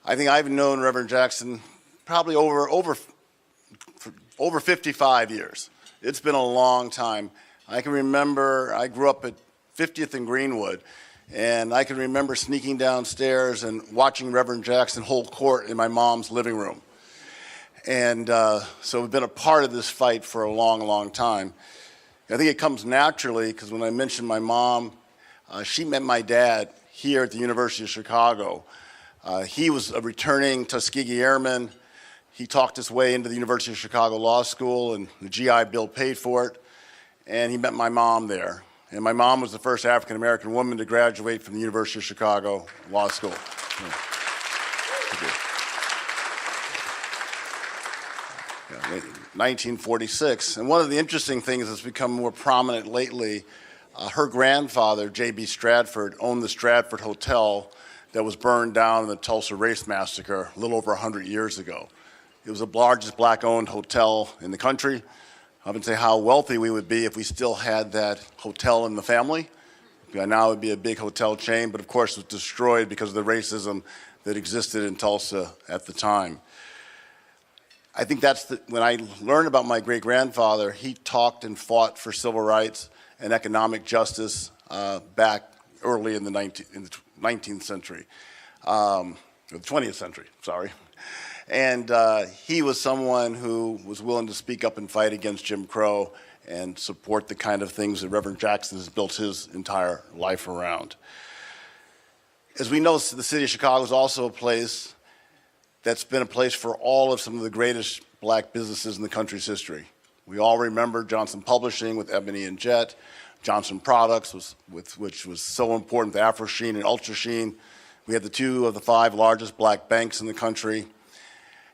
Speaker 11: I think I've known Reverend Jackson probably over 55 years. It's been a long time. I can remember I grew up at 50th and Greenwood, and I can remember sneaking downstairs and watching Reverend Jackson hold court in my mom's living room. And so we've been a part of this fight for a long, long time. I think it comes naturally because when I mentioned my mom, she met my dad here at the University of Chicago. He was a returning Tuskegee Airman. He talked his way into the University of Chicago Law School, and the GI Bill paid for it. And he met my mom there. And my mom was the first African-American woman to graduate from the University of Chicago Law School. Yeah, 1946. And one of the interesting things that's become more prominent lately, her grandfather, J.B. Stratford, owned the Stratford Hotel that was burned down in the Tulsa Race Massacre a little over 100 years ago. It was the largest black-owned hotel in the country. I would say how wealthy we would be if we still had that hotel in the family. Now it would be a big hotel chain, but of course it was destroyed because of the racism that existed in Tulsa at the time. I think when I learned about my great-grandfather, he talked and fought for civil rights and economic justice back early in the 19th century, or the 20th century, sorry. And he was someone who was willing to speak up and fight against Jim Crow and support the kind of things that Reverend Jackson has built his entire life around. As we know, the city of Chicago is also a place that's been a place for all of some of the greatest black businesses in the country's history. We all remember Johnson Publishing with Ebony and Jet, Johnson Products, which was so important, the Afro Sheen and Ultra Sheen. We had two of the 5 largest black banks in the country.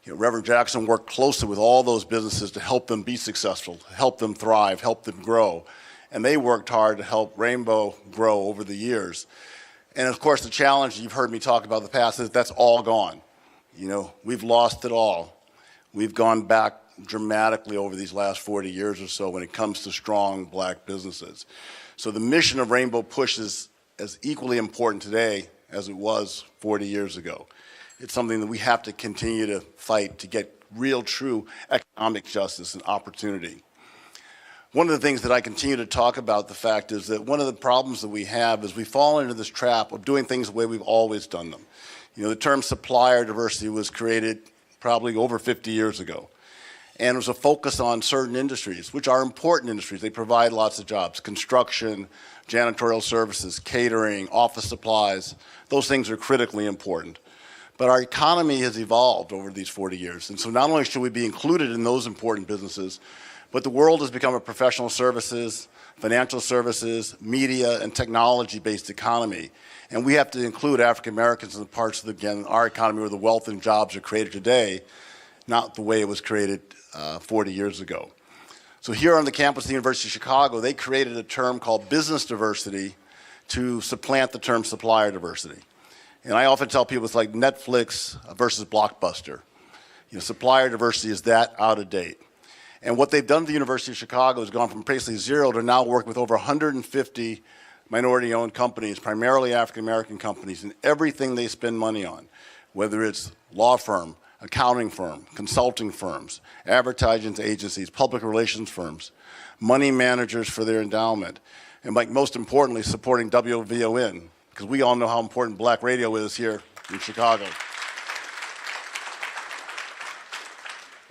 Speaker 11: Reverend Jackson worked closely with all those businesses to help them be successful, help them thrive, help them grow. And they worked hard to help Rainbow grow over the years. And of course, the challenge you've heard me talk about in the past is that's all gone. We've lost it all. We've gone back dramatically over these last 40 years or so when it comes to strong black businesses. So the mission of Rainbow Push is as equally important today as it was 40 years ago. It's something that we have to continue to fight to get real, true economic justice and opportunity. One of the things that I continue to talk about, the fact is that one of the problems that we have is we fall into this trap of doing things the way we've always done them. The term supplier diversity was created probably over 50 years ago. And it was a focus on certain industries, which are important industries. They provide lots of jobs: construction, janitorial services, catering, office supplies. Those things are critically important. But our economy has evolved over these 40 years. And so not only should we be included in those important businesses, but the world has become a professional services, financial services, media, and technology-based economy. And we have to include African Americans in the parts of our economy where the wealth and jobs are created today, not the way it was created 40 years ago. So here on the campus of the University of Chicago, they created a term called business diversity to supplant the term supplier diversity. And I often tell people it's like Netflix versus Blockbuster. Supplier diversity is that out of date. And what they've done at the University of Chicago has gone from basically 0 to now work with over 150 minority-owned companies, primarily African-American companies, in everything they spend money on, whether it's law firm, accounting firm, consulting firms, advertising agencies, public relations firms, money managers for their endowment, and most importantly, supporting WVON, because we all know how important black radio is here in Chicago.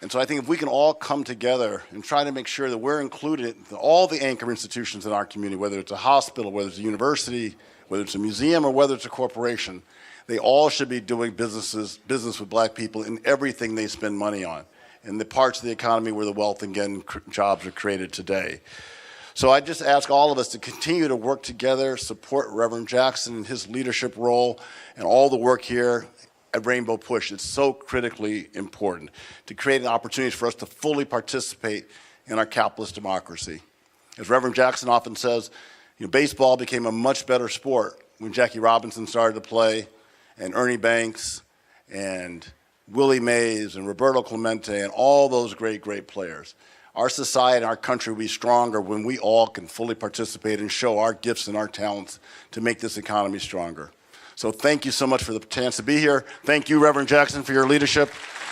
Speaker 11: And so I think if we can all come together and try to make sure that we're included in all the anchor institutions in our community, whether it's a hospital, whether it's a university, whether it's a museum, or whether it's a corporation, they all should be doing business with black people in everything they spend money on, in the parts of the economy where the wealth and jobs are created today. So I just ask all of us to continue to work together, support Reverend Jackson and his leadership role, and all the work here at Rainbow Push. It's so critically important to create an opportunity for us to fully participate in our capitalist democracy. As Reverend Jackson often says, Baseball became a much better sport when Jackie Robinson started to play, and Ernie Banks, and Willie Mays, and Roberto Clemente, and all those great, great players. Our society and our country will be stronger when we all can fully participate and show our gifts and our talents to make this economy stronger. So thank you so much for the chance to be here. Thank you, Reverend Jackson, for your leadership.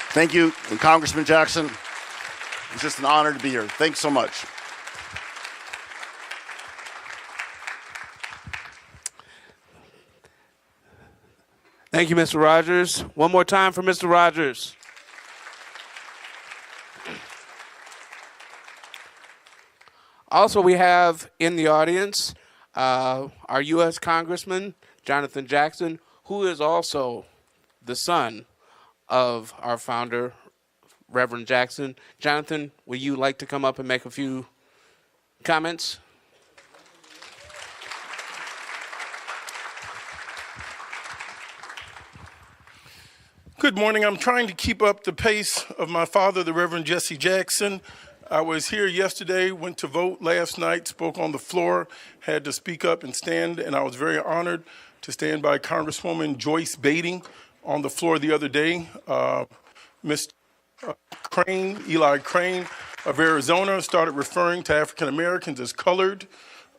Speaker 11: Thank you, and Congressman Jackson. It's just an honor to be here. Thanks so much.
Speaker 3: Thank you, Mr. Rogers. One more time for Mr. Rogers. Also, we have in the audience our U.S. Congressman, Jonathan Jackson, who is also the son of our founder, Reverend Jackson. Jonathan, would you like to come up and make a few comments?
Speaker 12: Good morning. I'm trying to keep up the pace of my father, the Reverend Jesse Jackson. I was here yesterday, went to vote last night, spoke on the floor, had to speak up and stand, and I was very honored to stand by Congresswoman Joyce Beatty on the floor the other day. Mr. Crane, Eli Crane of Arizona, started referring to African Americans as colored,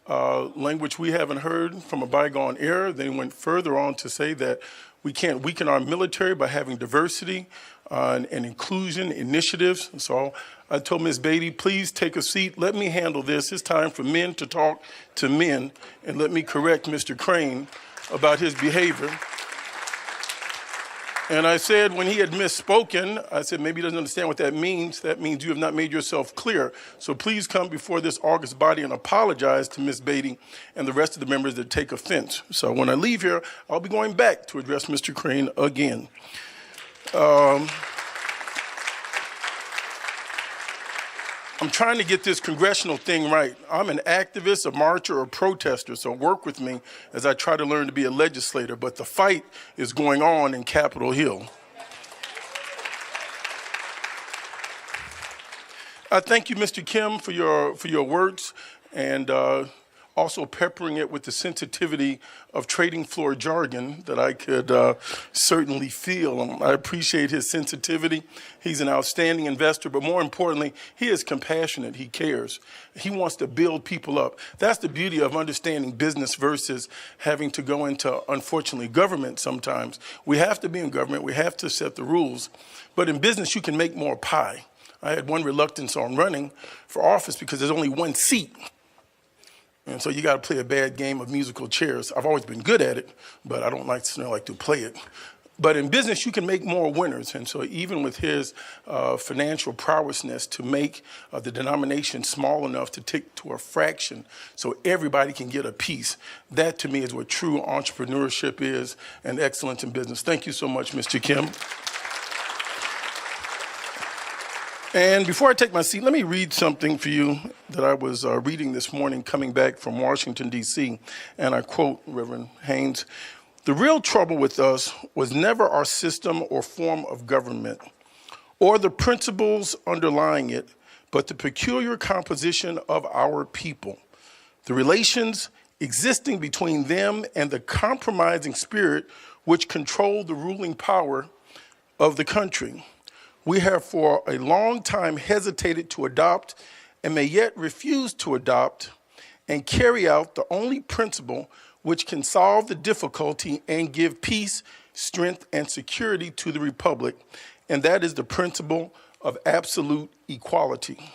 Speaker 12: language we haven't heard from a bygone era. They went further on to say that we can't weaken our military by having diversity and inclusion initiatives. So I told Ms. Beatty, please take a seat. Let me handle this. It's time for men to talk to men, and let me correct Mr. Crane about his behavior. And I said, when he had misspoken, I said, maybe he doesn't understand what that means. That means you have not made yourself clear. So please come before this august body and apologize to Ms. Beatty and the rest of the members that take offense. So when I leave here, I'll be going back to address Mr. Crane again. I'm trying to get this congressional thing right. I'm an activist, a marcher, or a protester, so work with me as I try to learn to be a legislator, but the fight is going on in Capitol Hill. I thank you, Mr. Kim, for your words, and also peppering it with the sensitivity of trading floor jargon that I could certainly feel. I appreciate his sensitivity. He's an outstanding investor, but more importantly, he is compassionate. He cares. He wants to build people up. That's the beauty of understanding business versus having to go into, unfortunately, government sometimes. We have to be in government. We have to set the rules. But in business, you can make more pie. I had one reluctance on running for office because there's only one seat. And so you got to play a bad game of musical chairs. I've always been good at it, but I don't like to play it. But in business, you can make more winners. And so even with his financial prowessness to make the denomination small enough to take to a fraction so everybody can get a piece, that to me is what true entrepreneurship is and excellence in business. Thank you so much, Mr. Kim. And before I take my seat, let me read something for you that I was reading this morning coming back from Washington, D.C., and I quote Reverend Haynes, "The real trouble with us was never our system or form of government or the principles underlying it, but the peculiar composition of our people, the relations existing between them and the compromising spirit which controlled the ruling power of the country. We have for a long time hesitated to adopt and may yet refuse to adopt and carry out the only principle which can solve the difficulty and give peace, strength, and security to the Republic, and that is the principle of absolute equality.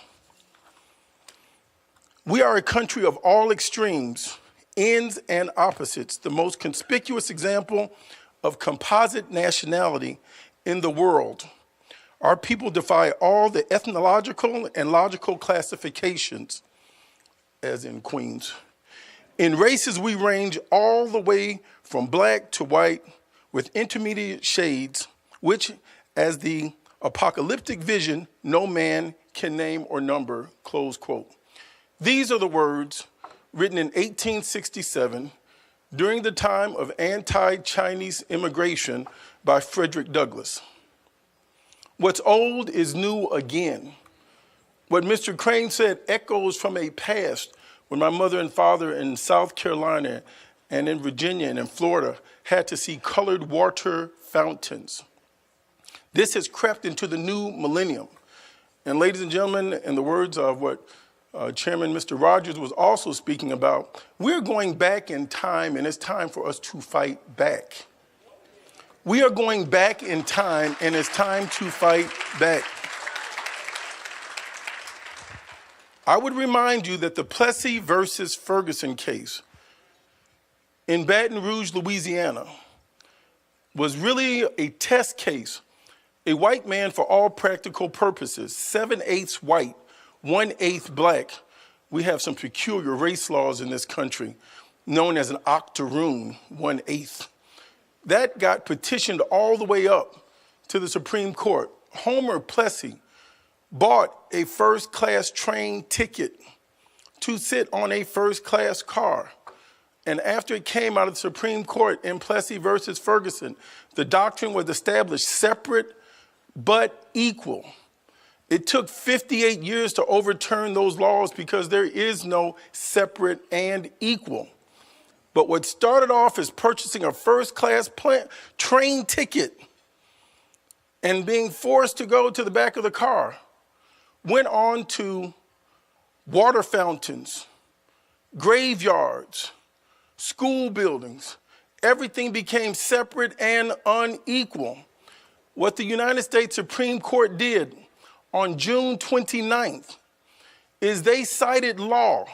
Speaker 12: We are a country of all extremes, ends and opposites, the most conspicuous example of composite nationality in the world. Our people defy all the ethnological and logical classifications, as in Queens. In races, we range all the way from black to white with intermediate shades, which, as the apocalyptic vision, no man can name or number," close quote. These are the words written in 1867 during the time of anti-Chinese immigration by Frederick Douglass. What's old is new again. What Mr. Crane said echoes from a past when my mother and father in South Carolina and in Virginia and in Florida had to see colored water fountains. This has crept into the new millennium. And ladies and gentlemen, in the words of what Chairman Mr. Rogers was also speaking about, we're going back in time, and it's time for us to fight back. We are going back in time, and it's time to fight back. I would remind you that the Plessy versus Ferguson case in Baton Rouge, Louisiana, was really a test case. A white man for all practical purposes, 7/8 white, 1/8 black. We have some peculiar race laws in this country, known as an octoroon, 1/8. That got petitioned all the way up to the Supreme Court. Homer Plessy bought a first-class train ticket to sit on a first-class car. And after it came out of the Supreme Court in Plessy versus Ferguson, the doctrine was established separate but equal. It took 58 years to overturn those laws because there is no separate and equal. But what started off as purchasing a first-class train ticket and being forced to go to the back of the car went on to water fountains, graveyards, school buildings. Everything became separate and unequal. What the United States Supreme Court did on June 29th is they cited law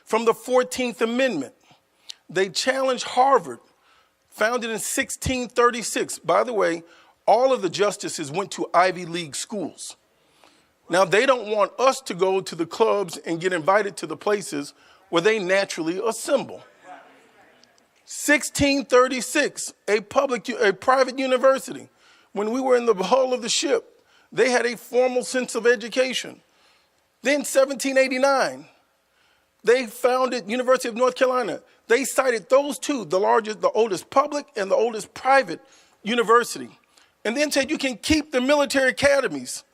Speaker 12: from the 14th Amendment. They challenged Harvard, founded in 1636. By the way, all of the justices went to Ivy League schools. Now, they don't want us to go to the clubs and get invited to the places where they naturally assemble. 1636, a private university. When we were in the hull of the ship, they had a formal sense of education. Then 1789, they founded University of North Carolina. They cited those two, the oldest public and the oldest private university. And then said you can keep the military academies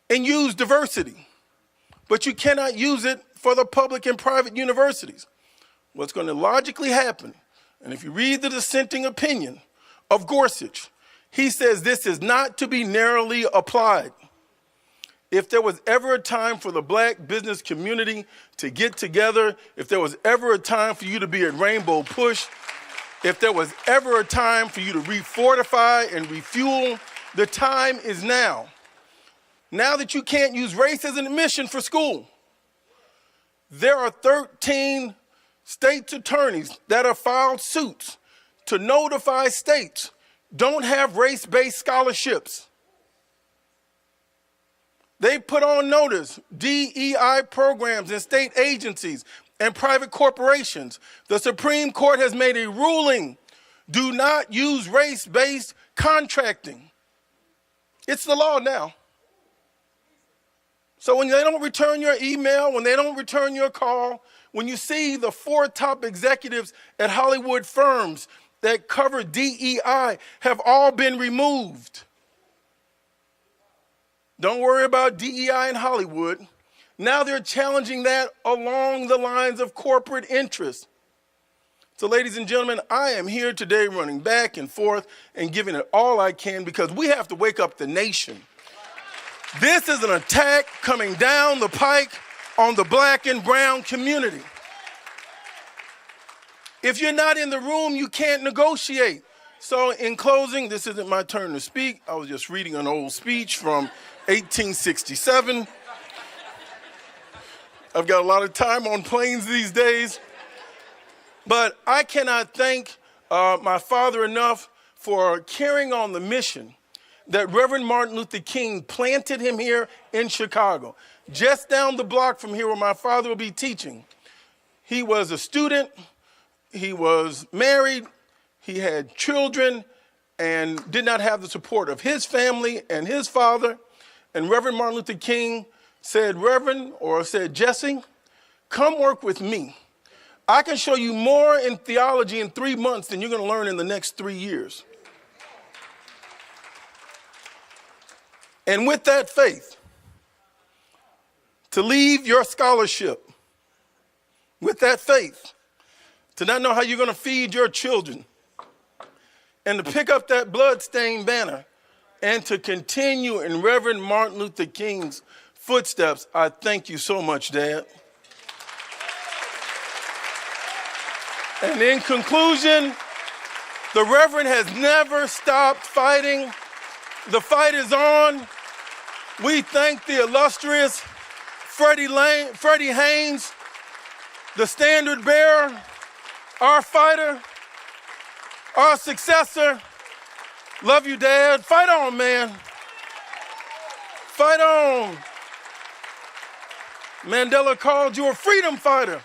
Speaker 12: and use diversity, but you cannot use it for the public and private universities. What's going to logically happen, and if you read the dissenting opinion of Gorsuch, he says this is not to be narrowly applied. If there was ever a time for the black business community to get together, if there was ever a time for you to be at Rainbow Push, if there was ever a time for you to refortify and refuel, the time is now. Now that you can't use race as an admission for school, there are 13 states' attorneys that have filed suits to notify states don't have race-based scholarships. They put on notice DEI programs in state agencies and private corporations. The Supreme Court has made a ruling, do not use race-based contracting. It's the law now. So when they don't return your email, when they don't return your call, when you see the 4 top executives at Hollywood firms that cover DEI have all been removed. Don't worry about DEI in Hollywood. Now they're challenging that along the lines of corporate interests. So ladies and gentlemen, I am here today running back and forth and giving it all I can because we have to wake up the nation. This is an attack coming down the pike on the black and brown community. If you're not in the room, you can't negotiate. So in closing, this isn't my turn to speak. I was just reading an old speech from 1867. I've got a lot of time on planes these days. But I cannot thank my father enough for carrying on the mission that Reverend Martin Luther King planted him here in Chicago, just down the block from here where my father will be teaching. He was a student, he was married, he had children, and did not have the support of his family and his father. And Reverend Martin Luther King said, Jesse, come work with me. I can show you more in theology in 3 months than you're going to learn in the next 3 years. And with that faith, to leave your scholarship with that faith, to not know how you're going to feed your children, and to pick up that bloodstained banner and to continue in Reverend Martin Luther King's footsteps, I thank you so much, Dad. And in conclusion, the Reverend has never stopped fighting. The fight is on. We thank the illustrious Freddie Haynes, the standard bearer, our fighter, our successor. Love you, Dad. Fight on, man. Fight on. Mandela called you a freedom fighter.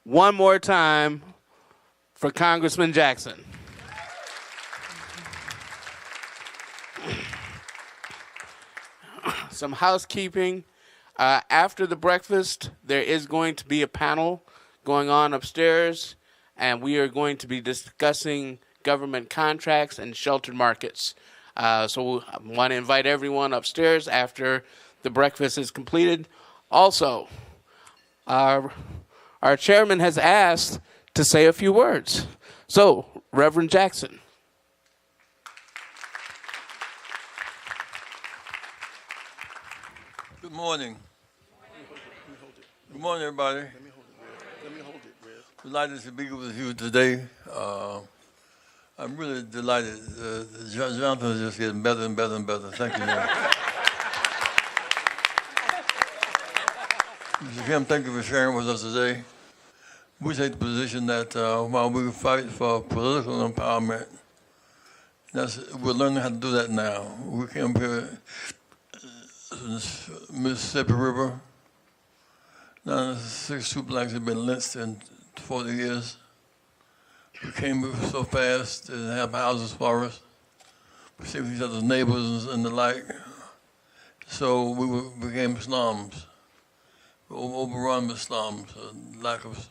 Speaker 3: One more time for Congressman Jackson. Some housekeeping. After the breakfast, there is going to be a panel going on upstairs, and we are going to be discussing government contracts and sheltered markets. So I want to invite everyone upstairs after the breakfast is completed. Also, our chairman has asked to say a few words. So, Reverend Jackson.
Speaker 13: Good morning. Good morning, everybody.
Speaker 12: Let me hold it, Rez.
Speaker 13: Delighted to be with you today. I'm really delighted. Jonathan is just getting better and better and better. Thank you. Mr. Kim, thank you for sharing with us today. We take the position that while we fight for political empowerment, we're learning how to do that now. We came here Mississippi River. Now, 62 blacks have been lynched in 40 years. We came so fast, didn't have houses for us. We saved each other's neighbors and the like. So we became slums, overrun with slums, lack of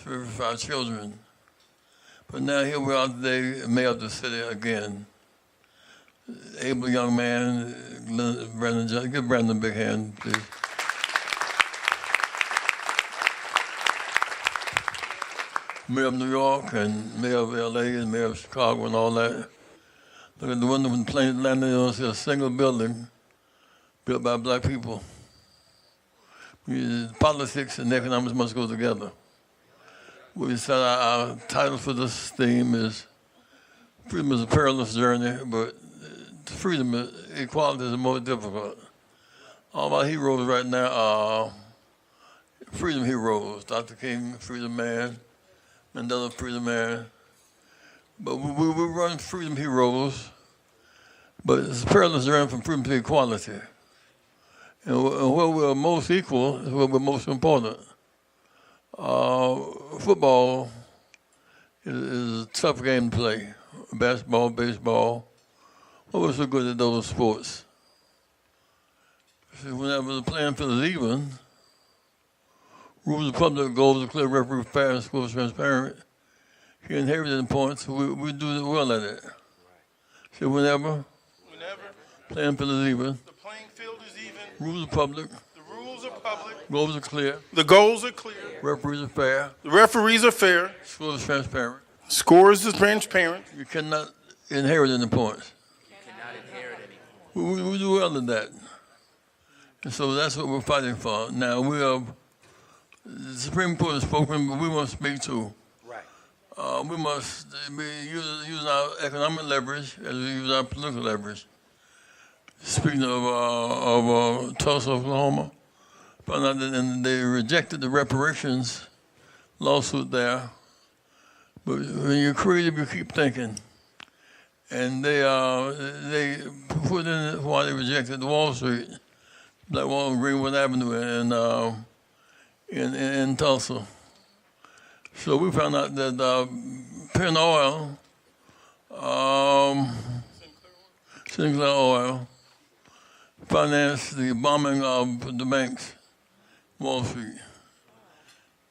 Speaker 13: service for our children. But now here we are today, mayor of the city again. Able young man, Brandon Johnson. Give Brandon a big hand, please. Mayor of New York and mayor of LA and mayor of Chicago and all that. Look at the window when the plane landed, you don't see a single building built by black people. Politics and economics must go together. We said our title for this theme is Freedom is a Perilous Journey, but freedom, equality is more difficult. All our heroes right now are freedom heroes. Dr. King, freedom man. Mandela, freedom man. But we run freedom heroes, but it's a perilous journey from freedom to equality. And where we're most equal is where we're most important. Football is a tough game to play. Basketball, baseball. What was so good at those sports? See, whenever the playing field is even, rules of public, goals are clear, referee fair, and scores transparent. He inherited the points, so we do well at it. See, whenever playing field is even,
Speaker 12: the playing field is even,
Speaker 13: rules are public,
Speaker 12: the rules are public,
Speaker 13: goals are clear,
Speaker 12: the goals are clear,
Speaker 13: referees are fair,
Speaker 12: the referees are fair,
Speaker 13: scores are transparent.
Speaker 12: Scores is transparent.
Speaker 13: You cannot inherit any points. We do well in that. And so that's what we're fighting for. Now, the Supreme Court has spoken, but we must speak too. Right. We must be using our economic leverage as we use our political leverage. Speaking of Tulsa, Oklahoma, found out that they rejected the reparations lawsuit there. But when you're creative, you keep thinking. And they put in why they rejected Wall Street, Black Wall and Greenwood Avenue in Tulsa. So we found out that Penn Oil, Sinclair Oil, financed the bombing of the banks, Wall Street.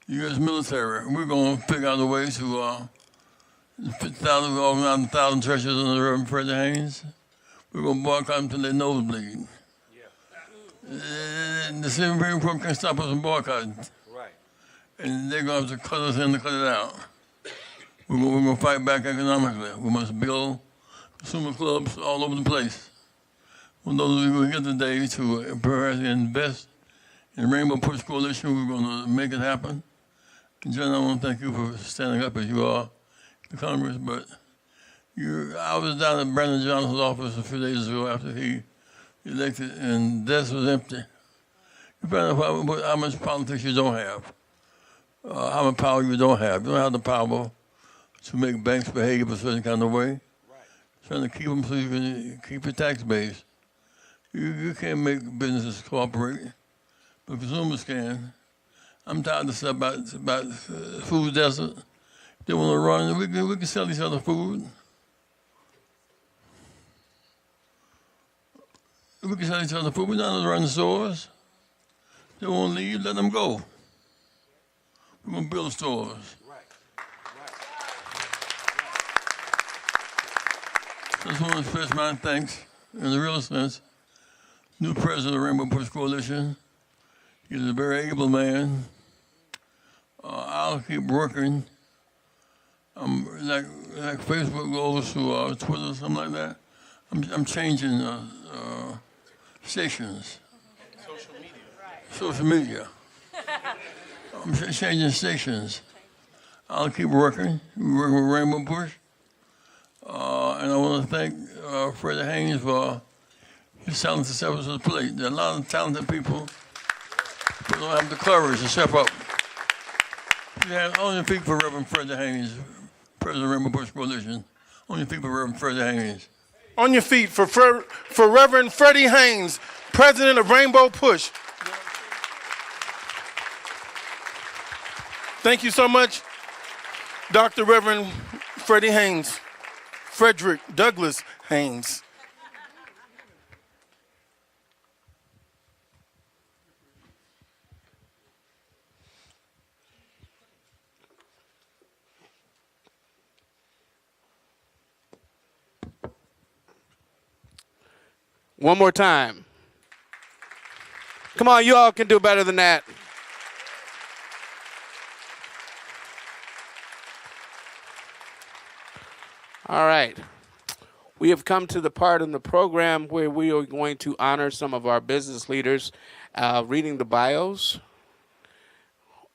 Speaker 13: U.S. military, we're going to figure out a way to organize 1,000 churches under Reverend Freddie Haynes. we're going to boycott them until their nose bleed. The Supreme Court can't stop us from boycotting.
Speaker 3: Right.
Speaker 13: And they're going to have to cut us in to cut it out. We're going to fight back economically. We must build consumer clubs all over the place. For those of you who get today to perhaps invest in the Rainbow Push Coalition, we're going to make it happen. And John, I want to thank you for standing up as you are in Congress, but I was down at Brandon Johnson's office a few days ago after he elected, and the desk was empty. You find out how much politics you don't have, how much power you don't have. You don't have the power to make banks behave a certain kind of way. Right. Trying to keep them so you can keep your tax base. You can't make businesses cooperate, but consumers can. I'm tired of stuff about food desert. They want to run. We can sell each other food. We can sell each other food. We're not going to run stores. They won't leave. Let them go. We're going to build stores. I just want to express my thanks, in the real sense, new president of the Rainbow Push Coalition. He's a very able man. I'll keep working. Like Facebook goes to Twitter, something like that. I'm changing stations. Social media. I'm changing stations. I'll keep working. We work with Rainbow Push. And I want to thank Freddie Haynes for his talented service to the plate. There are a lot of talented people who don't have the courage to step up. Yeah, on your feet for Reverend Freddie Haynes, President of Rainbow Push Coalition. On your feet for Reverend Freddie Haynes.
Speaker 12: On your feet for Reverend Freddie Haynes, President of Rainbow Push. Thank you so much, Dr. Reverend Freddie Haynes, Frederick Douglass Haynes.
Speaker 3: One more time. Come on, you all can do better than that. All right. We have come to the part in the program where we are going to honor some of our business leaders, reading the bios.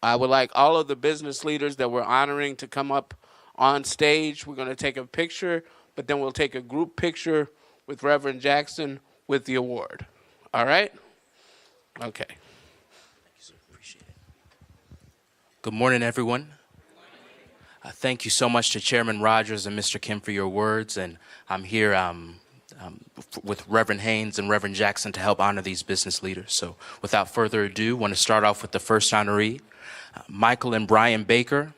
Speaker 3: I would like all of the business leaders that we're honoring to come up on stage. We're going to take a picture, but then we'll take a group picture with Reverend Jackson with the award. All right? Okay.
Speaker 14: Thank you, sir. Appreciate it. Good morning, everyone. Thank you so much to Chairman Rogers and Mr. Kim for your words, and I'm here with Reverend Haynes and Reverend Jackson to help honor these business leaders. So without further ado, I want to start off with the first honoree, Michael and Brian Baker.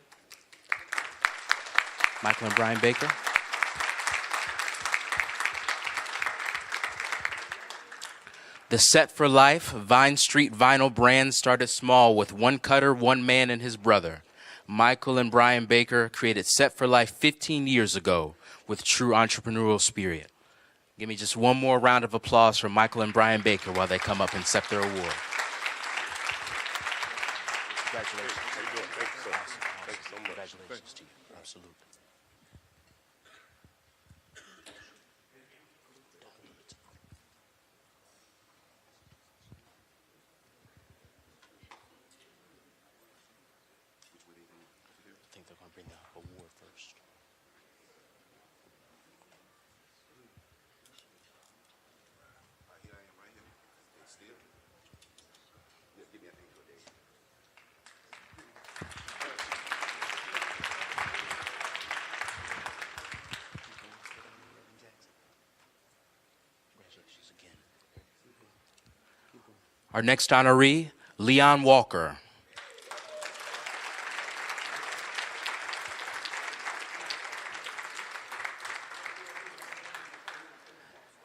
Speaker 14: Michael and Brian Baker. The Set for Life Vine Street Vinyl brand started small with one cutter, one man, and his brother. Michael and Brian Baker created Set for Life 15 years ago with true entrepreneurial spirit. Give me just one more round of applause for Michael and Brian Baker while they come up and accept their award. Congratulations.
Speaker 10: Thank you so much. Thank you so much.
Speaker 14: Congratulations to you. Absolutely. I think they're going to bring the award first. Congratulations again. Our next honoree, Leon Walker.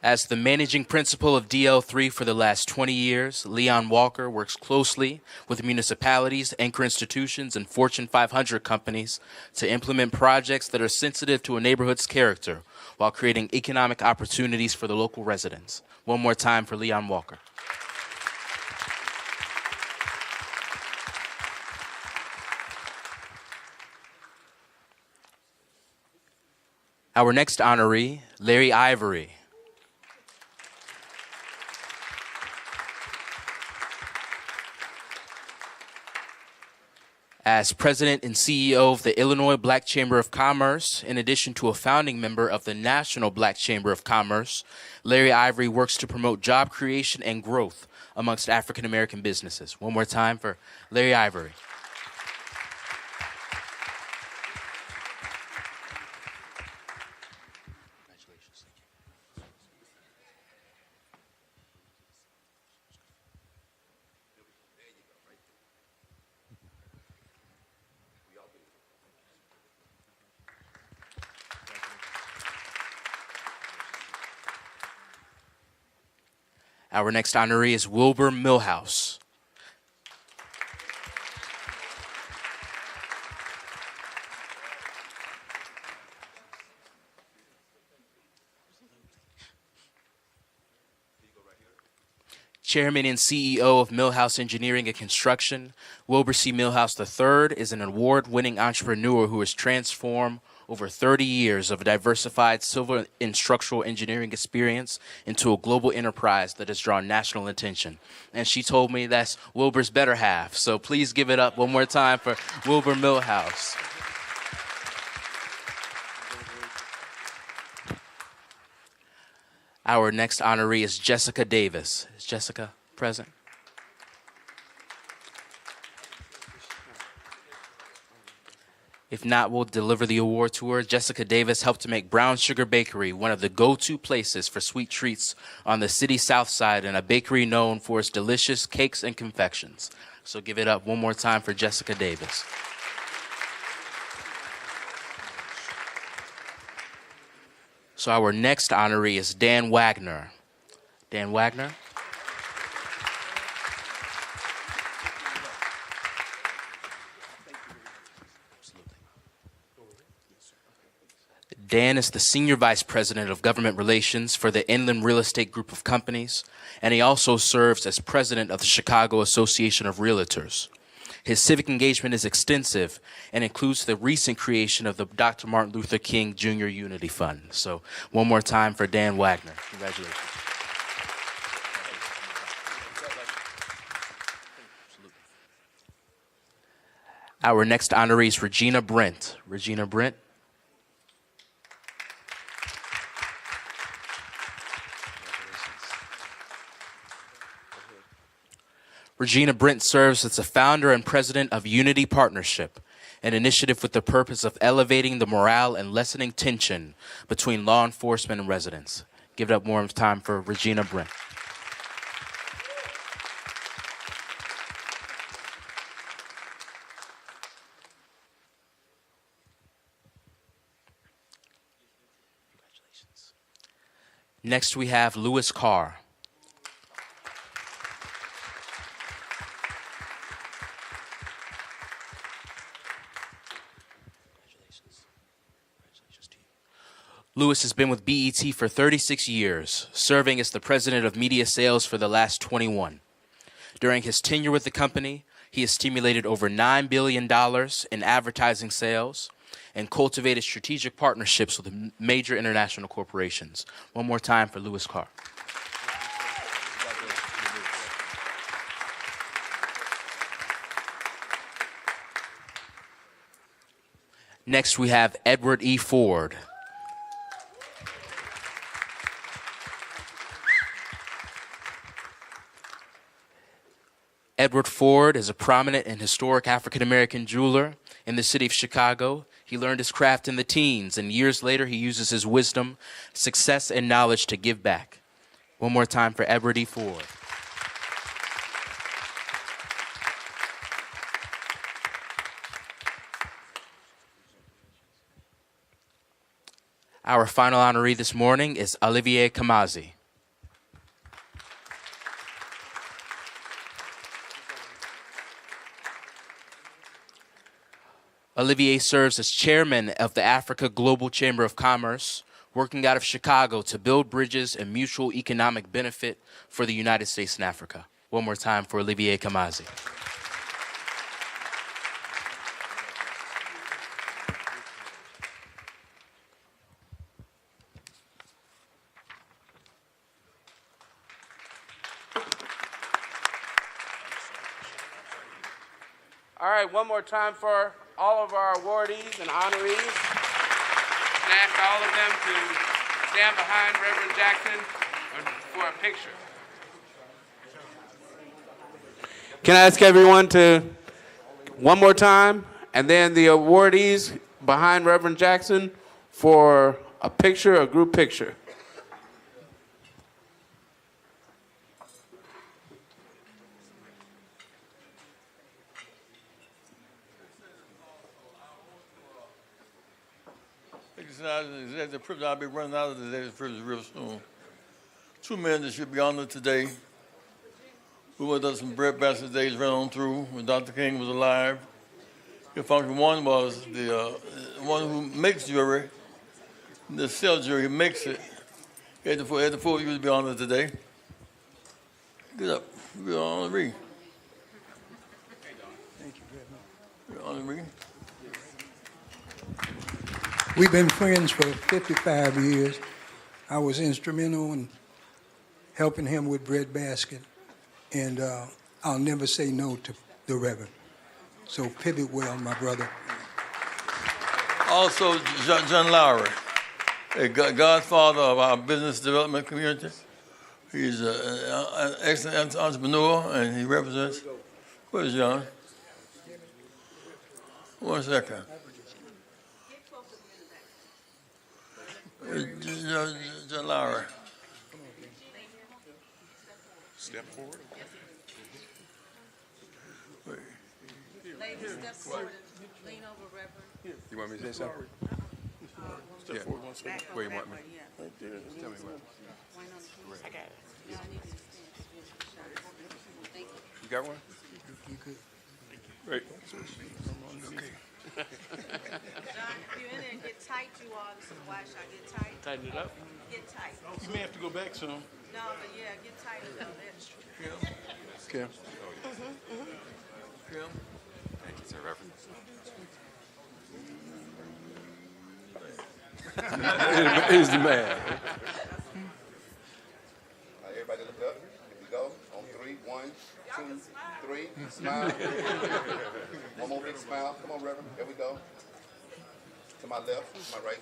Speaker 14: As the managing principal of DL3 for the last 20 years, Leon Walker works closely with municipalities, anchor institutions, and Fortune 500 companies to implement projects that are sensitive to a neighborhood's character while creating economic opportunities for the local residents. One more time for Leon Walker. Our next honoree, Larry Ivory. As president and CEO of the Illinois Black Chamber of Commerce, in addition to a founding member of the National Black Chamber of Commerce, Larry Ivory works to promote job creation and growth amongst African American businesses. One more time for Larry Ivory. Our next honoree is Wilbur Millhouse. Chairman and CEO of Millhouse Engineering and Construction, Wilbur C. Millhouse III is an award-winning entrepreneur who has transformed over 30 years of diversified civil and structural engineering experience into a global enterprise that has drawn national attention. And she told me that's Wilbur's better half. So please give it up one more time for Wilbur Millhouse. Our next honoree is Jessica Davis. Is Jessica present? If not, we'll deliver the award to her. Jessica Davis helped to make Brown Sugar Bakery one of the go-to places for sweet treats on the city's south side, and a bakery known for its delicious cakes and confections. So give it up one more time for Jessica Davis. So our next honoree is Dan Wagner. Dan Wagner. Dan is the Senior Vice President of Government Relations for the Inland Real Estate Group of Companies, and he also serves as President of the Chicago Association of Realtors. His civic engagement is extensive and includes the recent creation of the Dr. Martin Luther King Jr. Unity Fund. So one more time for Dan Wagner. Congratulations. Our next honoree is Regina Brent. Regina Brent. Regina Brent serves as the founder and president of Unity Partnership, an initiative with the purpose of elevating the morale and lessening tension between law enforcement and residents. Give it up more time for Regina Brent. Next, we have Lewis Carr. Lewis has been with BET for 36 years, serving as the president of media sales for the last 21. During his tenure with the company, he has stimulated over $9 billion in advertising sales and cultivated strategic partnerships with major international corporations. One more time for Lewis Carr. Next, we have Edward E. Ford. Edward Ford is a prominent and historic African-American jeweler in the city of Chicago. He learned his craft in the teens, and years later he uses his wisdom, success, and knowledge to give back. One more time for Edward E. Ford. Our final honoree this morning is Olivier Kamazi. Olivier serves as chairman of the Africa Global Chamber of Commerce, working out of Chicago to build bridges and mutual economic benefit for the United States and Africa. One more time for Olivier Kamazi.
Speaker 3: All right, one more time for all of our awardees and honorees. And ask all of them to stand behind Reverend Jackson for a picture. Can I ask everyone to, one more time, and then the awardees behind Reverend Jackson for a picture, a group picture.
Speaker 13: It's a privilege. I'll be running out of the executive privilege real soon. Two men that should be honored today. We went up some breadbasket days right on through when Dr. King was alive. Function one was the one who makes jewelry, the sell jewelry, he makes it. He had the four of you to be honored today. Get up. Be honoree.
Speaker 15: Thank you very much.
Speaker 13: Honoree.
Speaker 15: We've been friends for 55 years. I was instrumental in helping him with breadbasket, and I'll never say no to the Reverend. So pivot well, my brother.
Speaker 13: Also, John Lowry, a godfather of our business development community. He's an excellent entrepreneur, and he represents. Where's John? 1 second. John Lowry.
Speaker 16: Step forward.
Speaker 17: Ladies, step forward. Lean over, Reverend.
Speaker 16: You want me to say something? Step forward 1 second. Where you want me? Right there. Tell me where.
Speaker 17: I got it.
Speaker 16: You got one?
Speaker 15: You good?
Speaker 16: Great.
Speaker 15: Okay.
Speaker 17: John, if you're in there and get tight, you all, this is why should I get tight?
Speaker 3: Tighten it up.
Speaker 17: Get tight.
Speaker 12: You may have to go back soon.
Speaker 17: No, but yeah, get tight though.
Speaker 16: Kim.
Speaker 13: Kim.
Speaker 16: Thank you, sir, Reverend. He's the man.
Speaker 18: Everybody look up. Here we go. On 3. 1, 2, 3. Smile. One more big smile. Come on, Reverend. Here we go. To my left, to my right.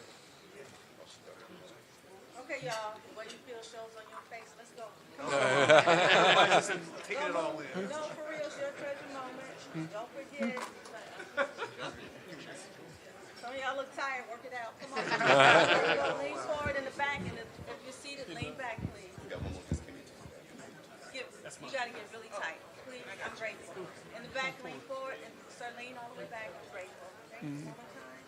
Speaker 17: Okay, y'all. The way you feel shows on your face. Let's go.
Speaker 16: Taking it all in.
Speaker 17: No, for real. It's your treasure moment. Don't forget. Some of y'all look tired. Work it out. Come on. Go lean forward in the back, and if you're seated, lean back, please. You got to get really tight. Please, I'm grateful. In the back, lean forward, and start lean all the way back. I'm grateful. Okay, one more time.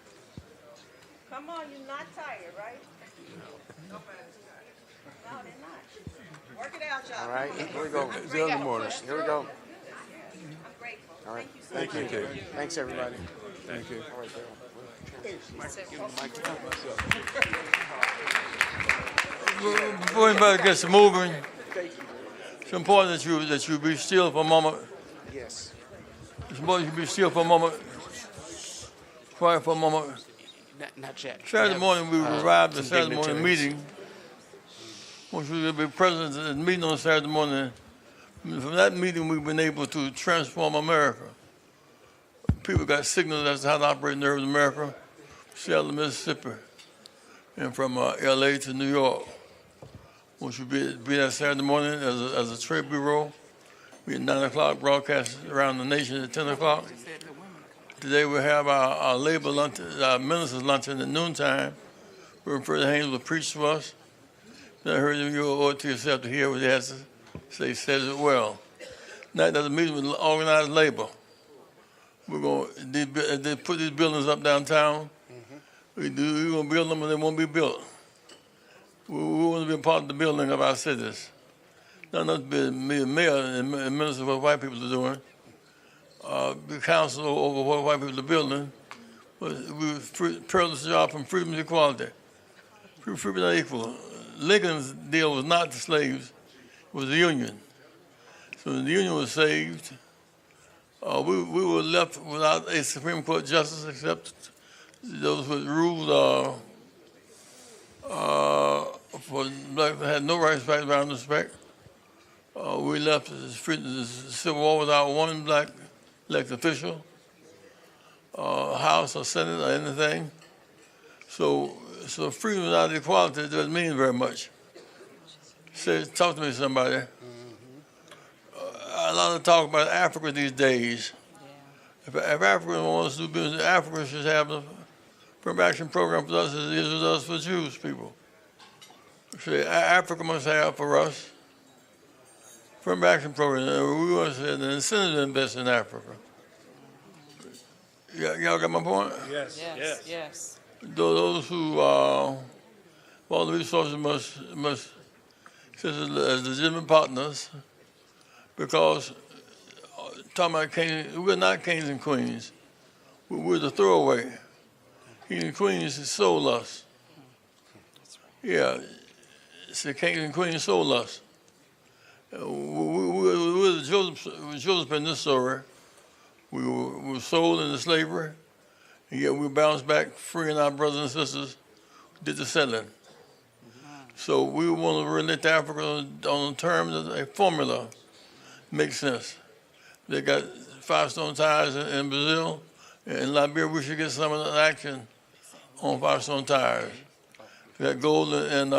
Speaker 17: Come on, you're not tired, right? No, they're not. Work it out, y'all.
Speaker 16: All right, here we go.
Speaker 17: I'm
Speaker 16: It's the other
Speaker 17: grateful.
Speaker 16: morning. Here we go.
Speaker 17: I'm grateful.
Speaker 16: All right.
Speaker 17: Thank you so
Speaker 16: Thank
Speaker 17: much.
Speaker 16: you.
Speaker 9: Thanks, everybody.
Speaker 16: Thank you.
Speaker 9: All right, Bill.
Speaker 13: Before anybody gets moving, it's important that you be still for a moment.
Speaker 9: Yes.
Speaker 13: It's important you be still for a moment. Quiet for a moment.
Speaker 3: Not yet.
Speaker 13: Saturday morning, we arrived at
Speaker 3: some
Speaker 13: Saturday morning
Speaker 3: dignitaries.
Speaker 13: meeting. Once we be present at the meeting on Saturday morning, from that meeting, we've been able to transform America. People got signals as to how to operate in urban America, Seattle, Mississippi, and from L.A. to New York. Once you be there Saturday morning as a trade bureau, we at 9 o'clock broadcast around the nation at 10 o'clock. Today we have our labor luncheon, our ministers' luncheon at noontime. Reverend Fred Haynes will preach to us. Then I heard you owe it to yourself to hear what he has to say. He says it well. Night at the meeting with organized labor. We're going they put these buildings up downtown. We're going to build them, and they won't be built. We want to be a part of the building of our cities. Not to be a mayor and minister of what white people are doing. Be counsel over what white people are building. But we perilous job from freedom to equality. Free but not equal. Lincoln's deal was not the slaves, it was the Union. So when the Union was saved, we were left without a Supreme Court justice except those who ruled for blacks that had no rights, facts, bounds, respect. We left the Civil War without one black elected official, House or Senate or anything. So freedom without equality doesn't mean very much. Talk to me, somebody. A lot of talk about Africa these days. If Africa wants to do business, Africa should have a affirmative action program for us as it is with us for Jewish people. Africa must have for us affirmative action program. We must have an incentive to invest in Africa. Y'all got my point?
Speaker 6: Yes.
Speaker 13: Those who all the resources must sit as legitimate partners, because talking about kings, we're not kings and queens. We're the throwaway. Kings and queens sold us. Yeah, it's the kings and queens sold us. We're the Joseph in this story. We were sold into slavery, and yet we bounced back freeing our brothers and sisters who did the selling. So we want to relate to Africa on the terms of a formula. Makes sense. They got 5-stone tires in Brazil. In Liberia, we should get some of that action on 5-stone tires. We got gold in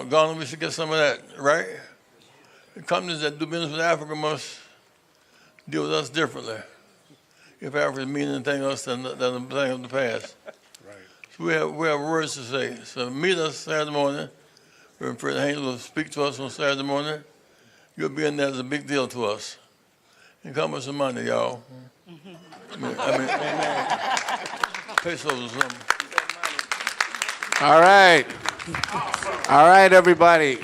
Speaker 13: Ghana, we should get some of that, right? The companies that do business with Africa must deal with us differently. If Africa means anything else than the thing of the past. Right. So we have words to say. So meet us Saturday morning. Reverend Fred Haynes will speak to us on Saturday morning. You'll be in there as a big deal to us. And come with some money, y'all. I mean pesos or something.
Speaker 3: All right. All right, everybody.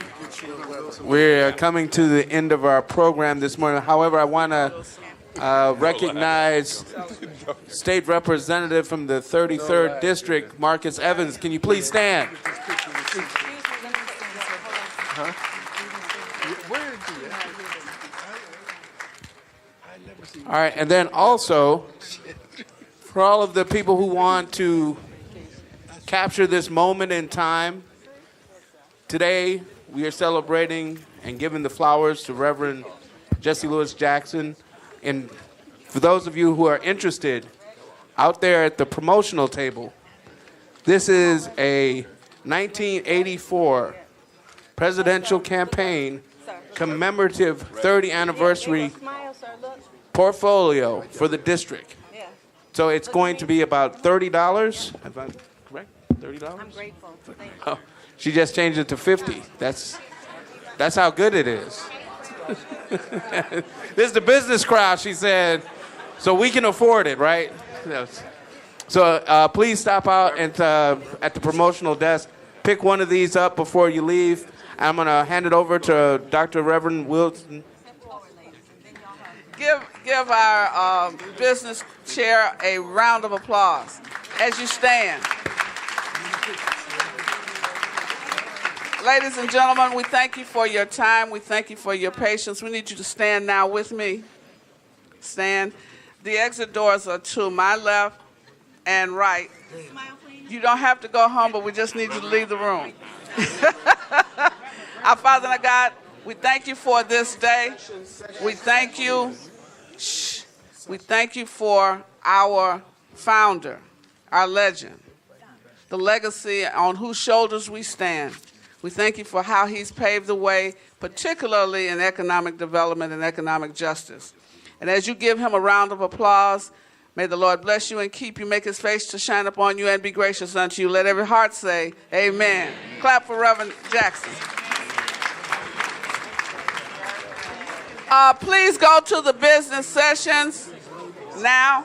Speaker 3: We're coming to the end of our program this morning. However, I want to recognize State Representative from the 33rd District, Marcus Evans. Can you please stand? All right, and then also, for all of the people who want to capture this moment in time, today we are celebrating and giving the flowers to Reverend Jesse Lewis Jackson. And for those of you who are interested, out there at the promotional table, this is a 1984 presidential campaign commemorative 30th anniversary portfolio for the district. So it's going to be about $30. Am I correct? $30?
Speaker 17: I'm grateful.
Speaker 3: Oh, she just changed it to 50. That's how good it is. This is the business crowd, she said, so we can afford it, right? So please stop out and at the promotional desk, pick one of these up before you leave. I'm going to hand it over to Dr. Reverend Wilson.
Speaker 2: Give our business chair a round of applause as you stand. Ladies and gentlemen, we thank you for your time. We thank you for your patience. We need you to stand now with me. Stand. The exit doors are to my left and right. You don't have to go home, but we just need you to leave the room. Our Father and our God, we thank you for this day. We thank you. We thank you for our founder, our legend, the legacy on whose shoulders we stand. We thank you for how he's paved the way, particularly in economic development and economic justice. And as you give him a round of applause, may the Lord bless you and keep you, make his face to shine upon you and be gracious unto you. Let every heart say, amen. Clap for Reverend Jackson. Please go to the business sessions now.